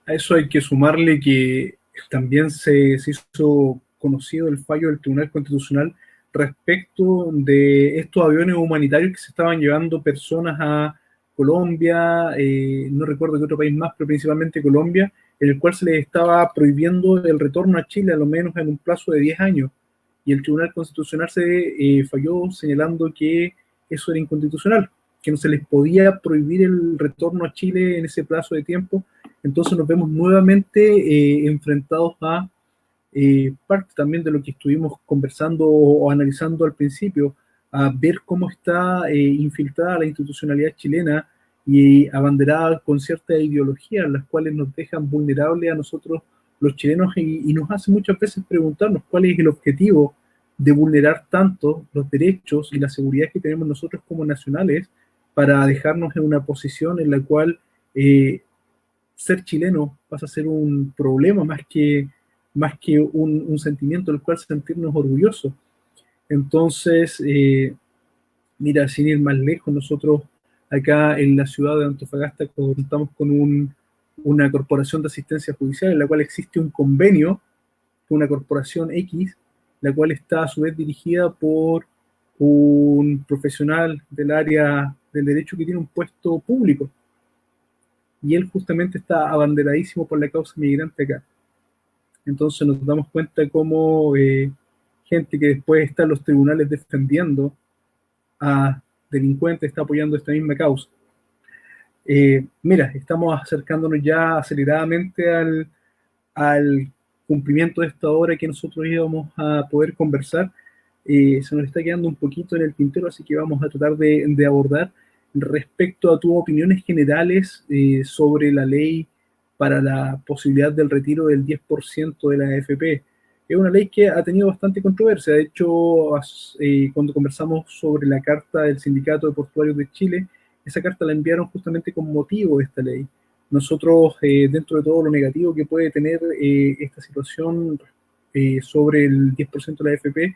[SPEAKER 2] A eso hay que sumarle que también se hizo conocido el fallo del Tribunal Constitucional respecto de estos aviones humanitarios que se estaban llevando personas a Colombia, no recuerdo qué otro país más, pero principalmente Colombia, en el cual se les estaba prohibiendo el retorno a Chile, a lo menos en un plazo de 10 años. Y el Tribunal Constitucional se falló señalando que eso era inconstitucional, que no se les podía prohibir el retorno a Chile en ese plazo de tiempo. Entonces nos vemos nuevamente enfrentados a parte también de lo que estuvimos conversando o analizando al principio, a ver cómo está infiltrada la institucionalidad chilena y abanderada con ciertas ideologías, las cuales nos dejan vulnerables a nosotros los chilenos y nos hace muchas veces preguntarnos cuál es el objetivo de vulnerar tanto los derechos y la seguridad que tenemos nosotros como nacionales para dejarnos en una posición en la cual ser chileno pasa a ser un problema más que un sentimiento del cual sentirnos orgullosos. Entonces, mira, sin ir más lejos, nosotros acá en la ciudad de Antofagasta contamos con una corporación de asistencia judicial en la cual existe un convenio con una corporación X, la cual está a su vez dirigida por un profesional del área del derecho que tiene un puesto público. Y él justamente está abanderadísimo por la causa migrante acá. Entonces nos damos cuenta cómo gente que después está en los tribunales defendiendo a delincuentes está apoyando esta misma causa. Mira, estamos acercándonos ya aceleradamente al cumplimiento de esta hora que nosotros íbamos a poder conversar. Se nos está quedando un poquito en el tintero, así que vamos a tratar de abordar respecto a tus opiniones generales sobre la ley para la posibilidad del retiro del 10% de la AFP. Es una ley que ha tenido bastante controversia. De hecho, cuando conversamos sobre la carta del Sindicato de Portuarios de Chile, esa carta la enviaron justamente con motivo de esta ley. Nosotros, dentro de todo lo negativo que puede tener esta situación sobre el 10% de la AFP,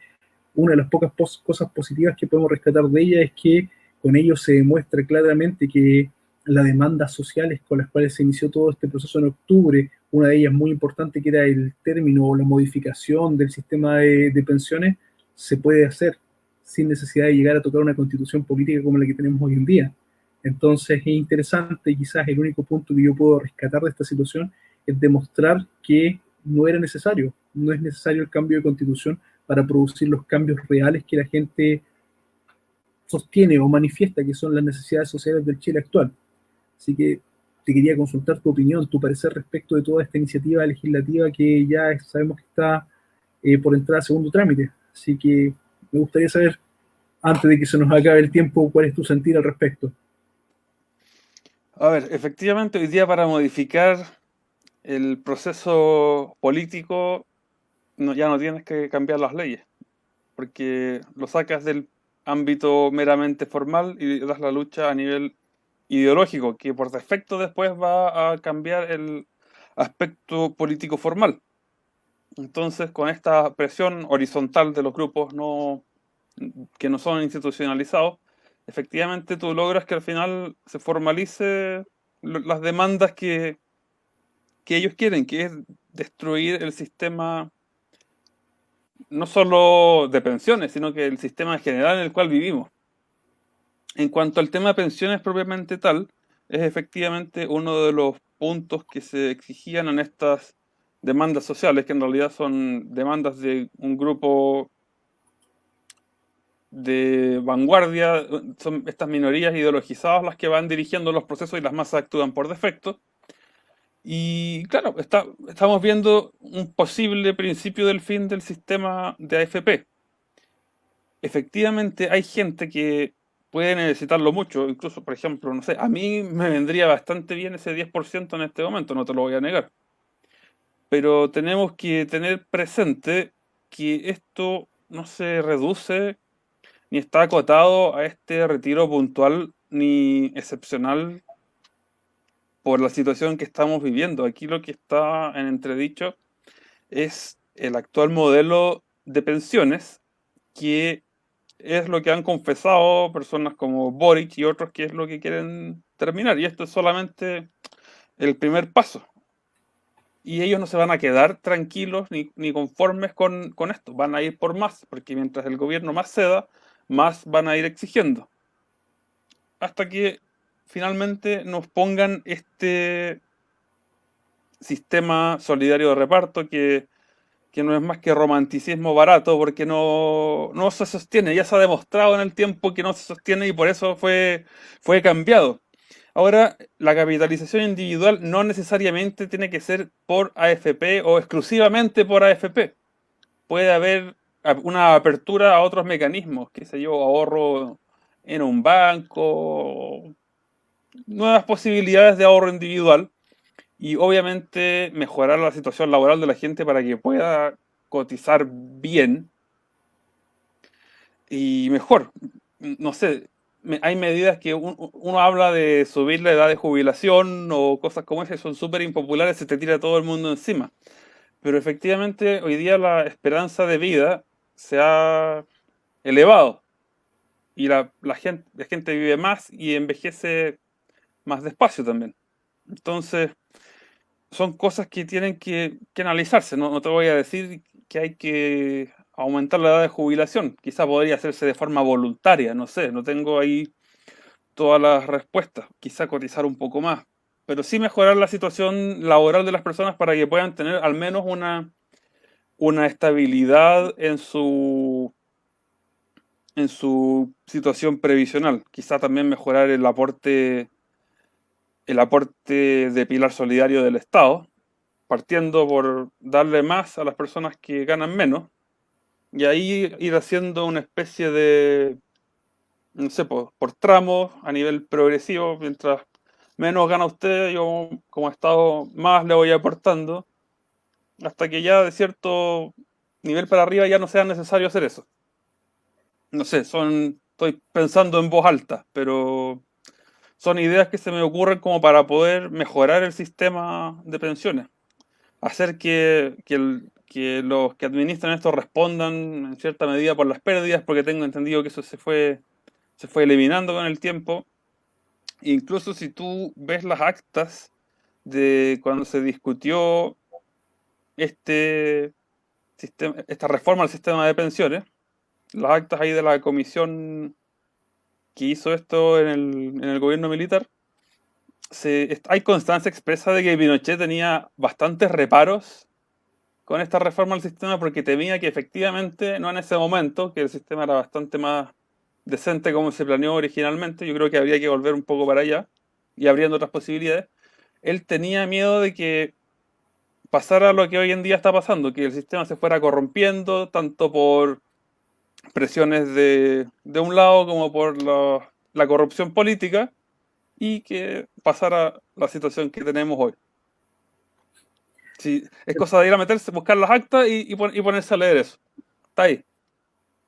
[SPEAKER 2] una de las pocas cosas positivas que podemos rescatar de ella es que con ello se demuestra claramente que las demandas sociales con las cuales se inició todo este proceso en octubre, una de ellas muy importante que era el término o la modificación del sistema de pensiones, se puede hacer sin necesidad de llegar a tocar una constitución política como la que tenemos hoy en día. Entonces es interesante, y quizás el único punto que yo puedo rescatar de esta situación es demostrar que no era necesario, no es necesario el cambio de constitución para producir los cambios reales que la gente sostiene o manifiesta que son las necesidades sociales del Chile actual. Así que te quería consultar tu opinión, tu parecer respecto de toda esta iniciativa legislativa que ya sabemos que está por entrar a segundo trámite. Así que me gustaría saber, antes de que se nos acabe el tiempo, cuál es tu sentir al respecto.
[SPEAKER 1] A ver, efectivamente hoy día para modificar el proceso político ya no tienes que cambiar las leyes, porque lo sacas del ámbito meramente formal y das la lucha a nivel ideológico, que por defecto después va a cambiar el aspecto político formal. Entonces, con esta presión horizontal de los grupos que no son institucionalizados, efectivamente tú logras que al final se formalice las demandas que ellos quieren, que es destruir el sistema no solo de pensiones, sino que el sistema en general en el cual vivimos. En cuanto al tema de pensiones propiamente tal, es efectivamente uno de los puntos que se exigían en estas demandas sociales, que en realidad son demandas de un grupo de vanguardia, son estas minorías ideologizadas las que van dirigiendo los procesos y las masas actúan por defecto. Y claro, estamos viendo un posible principio del fin del sistema de AFP. Efectivamente hay gente que puede necesitarlo mucho, incluso, por ejemplo, no sé, a mí me vendría bastante bien ese 10% en este momento, no te lo voy a negar. Pero tenemos que tener presente que esto no se reduce ni está acotado a este retiro puntual ni excepcional por la situación que estamos viviendo. Aquí lo que está en entredicho es el actual modelo de pensiones, que es lo que han confesado personas como Boric y otros, que es lo que quieren terminar. Y esto es solamente el primer paso. Y ellos no se van a quedar tranquilos ni conformes con esto. Van a ir por más, porque mientras el gobierno más ceda, más van a ir exigiendo. Hasta que finalmente nos pongan este sistema solidario de reparto que no es más que romanticismo barato, porque no se sostiene. Ya se ha demostrado en el tiempo que no se sostiene y por eso fue cambiado. Ahora, la capitalización individual no necesariamente tiene que ser por AFP o exclusivamente por AFP. Puede haber una apertura a otros mecanismos, qué sé yo, ahorro en un banco, nuevas posibilidades de ahorro individual y obviamente mejorar la situación laboral de la gente para que pueda cotizar bien y mejor. No sé, hay medidas que uno habla de subir la edad de jubilación o cosas como esas, son súper impopulares, se te tira todo el mundo encima. Pero efectivamente hoy día la esperanza de vida se ha elevado y la gente vive más y envejece más despacio también. Entonces, son cosas que tienen que analizarse. No te voy a decir que hay que aumentar la edad de jubilación. Quizá podría hacerse de forma voluntaria, no sé, no tengo ahí todas las respuestas. Quizá cotizar un poco más. Pero sí mejorar la situación laboral de las personas para que puedan tener al menos una estabilidad en su situación previsional. Quizá también mejorar el aporte de pilar solidario del Estado, partiendo por darle más a las personas que ganan menos, y ahí ir haciendo una especie de, no sé, por tramos a nivel progresivo, mientras menos gana usted, yo como Estado más le voy aportando, hasta que ya de cierto nivel para arriba ya no sea necesario hacer eso. No sé, estoy pensando en voz alta, pero son ideas que se me ocurren como para poder mejorar el sistema de pensiones. Hacer que los que administran esto respondan en cierta medida por las pérdidas, porque tengo entendido que eso se fue eliminando con el tiempo. Incluso si tú ves las actas de cuando se discutió esta reforma al sistema de pensiones, las actas ahí de la comisión que hizo esto en el gobierno militar, hay constancia expresa de que Pinochet tenía bastantes reparos con esta reforma al sistema porque temía que efectivamente, no en ese momento, que el sistema era bastante más decente como se planeó originalmente, yo creo que habría que volver un poco para allá y abriendo otras posibilidades. Él tenía miedo de que pasara lo que hoy en día está pasando, que el sistema se fuera corrompiendo tanto por presiones de un lado como por la corrupción política y que pasara la situación que tenemos hoy. Sí, es cosa de ir a meterse, buscar las actas y ponerse a leer eso. Está ahí.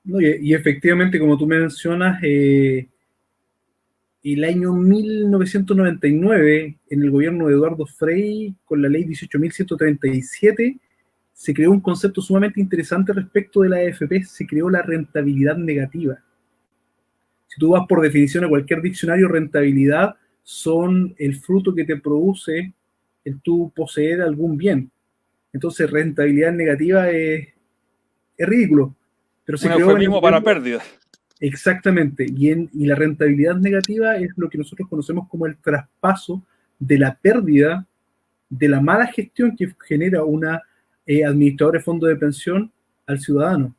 [SPEAKER 2] No, y efectivamente, como tú mencionas, el año 1999, en el gobierno de Eduardo Frei, con la ley 18.137, se creó un concepto sumamente interesante respecto de la AFP, se creó la rentabilidad negativa. Si tú vas por definición a cualquier diccionario, rentabilidad son el fruto que te produce el tú poseer algún bien. Entonces, rentabilidad negativa es ridículo, pero se
[SPEAKER 1] Un
[SPEAKER 2] creó en el
[SPEAKER 1] eufemismo para
[SPEAKER 2] gobierno.
[SPEAKER 1] pérdidas.
[SPEAKER 2] Exactamente, y la rentabilidad negativa es lo que nosotros conocemos como el traspaso de la pérdida, de la mala gestión que genera una administradores de fondos de pensión al ciudadano.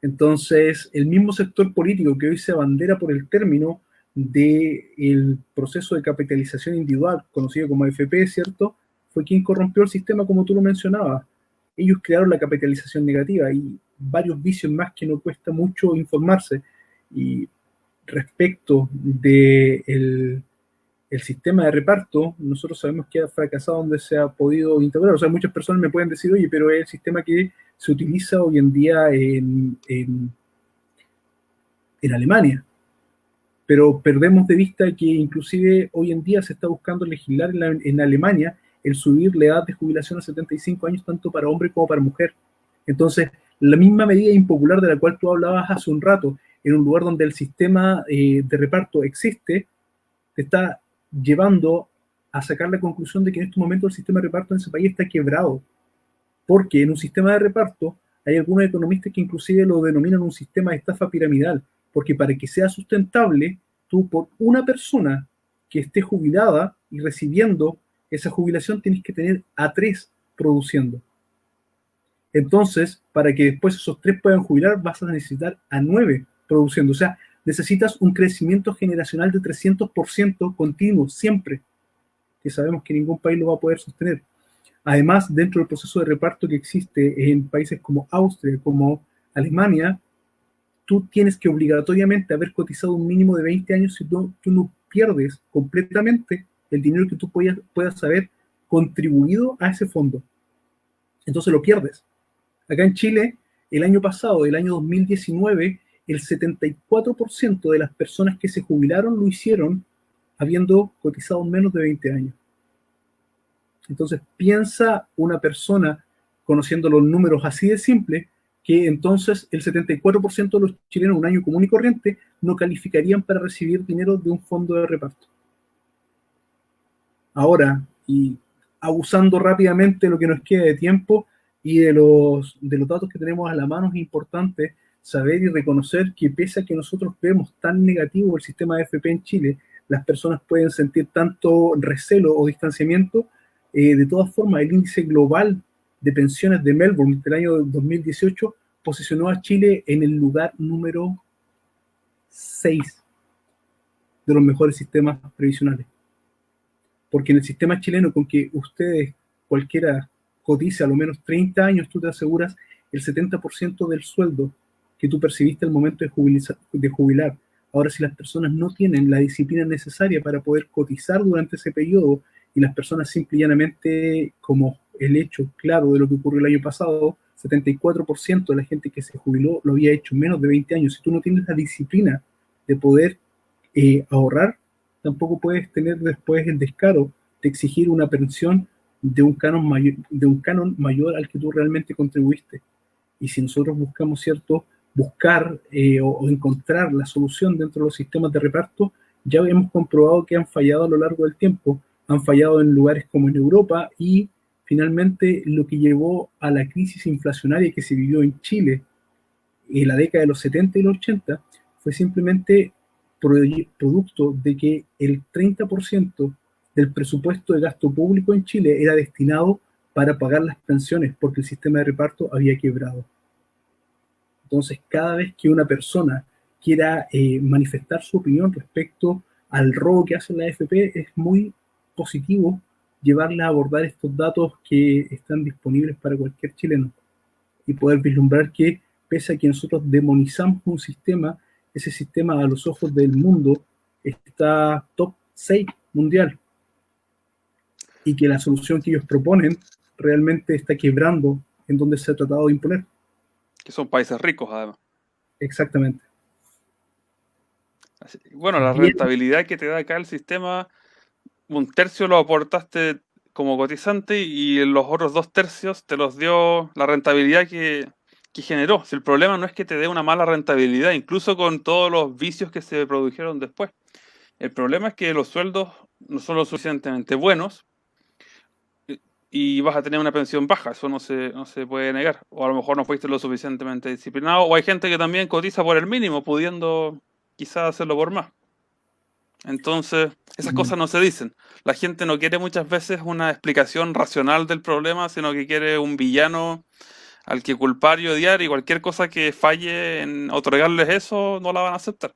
[SPEAKER 2] Entonces, el mismo sector político que hoy se abandera por el término del proceso de capitalización individual, conocido como AFP, ¿cierto? Fue quien corrompió el sistema, como tú lo mencionabas. Ellos crearon la capitalización negativa y varios vicios más que no cuesta mucho informarse. Y respecto del el sistema de reparto, nosotros sabemos que ha fracasado donde se ha podido integrar. O sea, muchas personas me pueden decir, oye, pero es el sistema que se utiliza hoy en día en Alemania. Pero perdemos de vista que inclusive hoy en día se está buscando legislar en Alemania el subir la edad de jubilación a 75 años tanto para hombre como para mujer. Entonces, la misma medida impopular de la cual tú hablabas hace un rato, en un lugar donde el sistema de reparto existe, te está llevando a sacar la conclusión de que en este momento el sistema de reparto en ese país está quebrado. Porque en un sistema de reparto hay algunos economistas que inclusive lo denominan un sistema de estafa piramidal, porque para que sea sustentable, tú por una persona que esté jubilada y recibiendo esa jubilación tienes que tener a 3 produciendo. Entonces, para que después esos 3 puedan jubilar, vas a necesitar a 9 produciendo. O sea, necesitas un crecimiento generacional de 300% continuo, siempre, que sabemos que ningún país lo va a poder sostener. Además, dentro del proceso de reparto que existe en países como Austria, como Alemania, tú tienes que obligatoriamente haber cotizado un mínimo de 20 años si tú no pierdes completamente el dinero que tú puedas haber contribuido a ese fondo. Entonces lo pierdes. Acá en Chile, el año pasado, el año 2019, el 74% de las personas que se jubilaron lo hicieron habiendo cotizado menos de 20 años. Entonces piensa una persona, conociendo los números así de simple, que entonces el 74% de los chilenos un año común y corriente no calificarían para recibir dinero de un fondo de reparto. Ahora, y abusando rápidamente de lo que nos queda de tiempo y de los datos que tenemos a la mano, es importante saber y reconocer que pese a que nosotros vemos tan negativo el sistema de AFP en Chile, las personas pueden sentir tanto recelo o distanciamiento. De todas formas, el índice global de pensiones de Melbourne del año 2018 posicionó a Chile en el lugar número 6 de los mejores sistemas previsionales. Porque en el sistema chileno, con que ustedes, cualquiera, cotice a lo menos 30 años, tú te aseguras el 70% del sueldo que tú percibiste al momento de jubilar. Ahora, si las personas no tienen la disciplina necesaria para poder cotizar durante ese periodo, y las personas simple y llanamente, como el hecho claro de lo que ocurrió el año pasado, 74% de la gente que se jubiló lo había hecho menos de 20 años. Si tú no tienes la disciplina de poder ahorrar, tampoco puedes tener después el descaro de exigir una pensión de un canon mayor al que tú realmente contribuiste. Y si nosotros buscamos, ¿cierto?, buscar o encontrar la solución dentro de los sistemas de reparto, ya hemos comprobado que han fallado a lo largo del tiempo, han fallado en lugares como en Europa, y finalmente lo que llevó a la crisis inflacionaria que se vivió en Chile en la década de los 70 y los 80 fue simplemente producto de que el 30% del presupuesto de gasto público en Chile era destinado para pagar las pensiones, porque el sistema de reparto había quebrado. Entonces, cada vez que una persona quiera manifestar su opinión respecto al robo que hace la AFP, es muy positivo llevarla a abordar estos datos que están disponibles para cualquier chileno y poder vislumbrar que, pese a que nosotros demonizamos un sistema, ese sistema a los ojos del mundo está top 6 mundial, y que la solución que ellos proponen realmente está quebrando en donde se ha tratado de imponer.
[SPEAKER 1] Que son países ricos, además.
[SPEAKER 2] Exactamente.
[SPEAKER 1] Bueno, la
[SPEAKER 2] Bien.
[SPEAKER 1] rentabilidad que te da acá el sistema, un tercio lo aportaste como cotizante y los otros 2/3 te los dio la rentabilidad que generó. Si el problema no es que te dé una mala rentabilidad, incluso con todos los vicios que se produjeron después. El problema es que los sueldos no son lo suficientemente buenos y vas a tener una pensión baja, eso no se puede negar. O a lo mejor no fuiste lo suficientemente disciplinado, o hay gente que también cotiza por el mínimo, pudiendo quizás hacerlo por más. Entonces, esas
[SPEAKER 2] Mm.
[SPEAKER 1] cosas no se dicen. La gente no quiere muchas veces una explicación racional del problema, sino que quiere un villano al que culpar y odiar, y cualquier cosa que falle en otorgarles eso no la van a aceptar.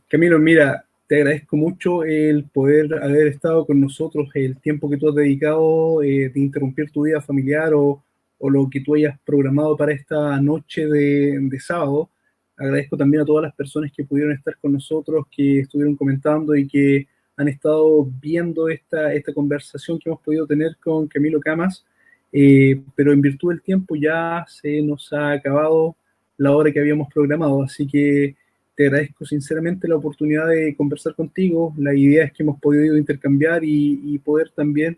[SPEAKER 2] Camilo, mira, te agradezco mucho el poder haber estado con nosotros, el tiempo que tú has dedicado de interrumpir tu vida familiar o lo que tú hayas programado para esta noche de sábado. Agradezco también a todas las personas que pudieron estar con nosotros, que estuvieron comentando y que han estado viendo esta conversación que hemos podido tener con Camilo Camas. Pero en virtud del tiempo ya se nos ha acabado la hora que habíamos programado, así que te agradezco sinceramente la oportunidad de conversar contigo, las ideas que hemos podido intercambiar y poder también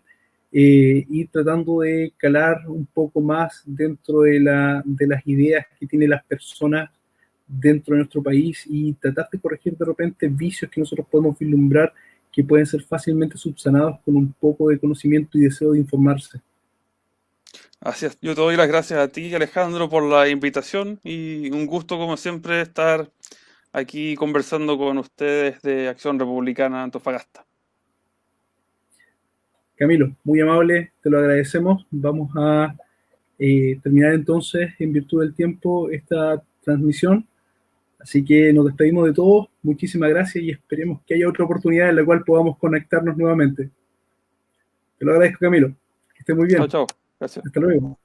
[SPEAKER 2] ir tratando de calar un poco más dentro de las ideas que tienen las personas dentro de nuestro país y tratar de corregir de repente vicios que nosotros podemos vislumbrar que pueden ser fácilmente subsanados con un poco de conocimiento y deseo de informarse.
[SPEAKER 1] Así es. Yo te doy las gracias a ti, Alejandro, por la invitación y un gusto, como siempre, estar aquí conversando con ustedes de Acción Republicana Antofagasta.
[SPEAKER 2] Camilo, muy amable, te lo agradecemos. Vamos a terminar entonces, en virtud del tiempo, esta transmisión. Así que nos despedimos de todos. Muchísimas gracias y esperemos que haya otra oportunidad en la cual podamos conectarnos nuevamente. Te lo agradezco, Camilo. Que esté muy
[SPEAKER 1] Chao,
[SPEAKER 2] bien.
[SPEAKER 1] chao. Gracias.
[SPEAKER 2] Hasta luego.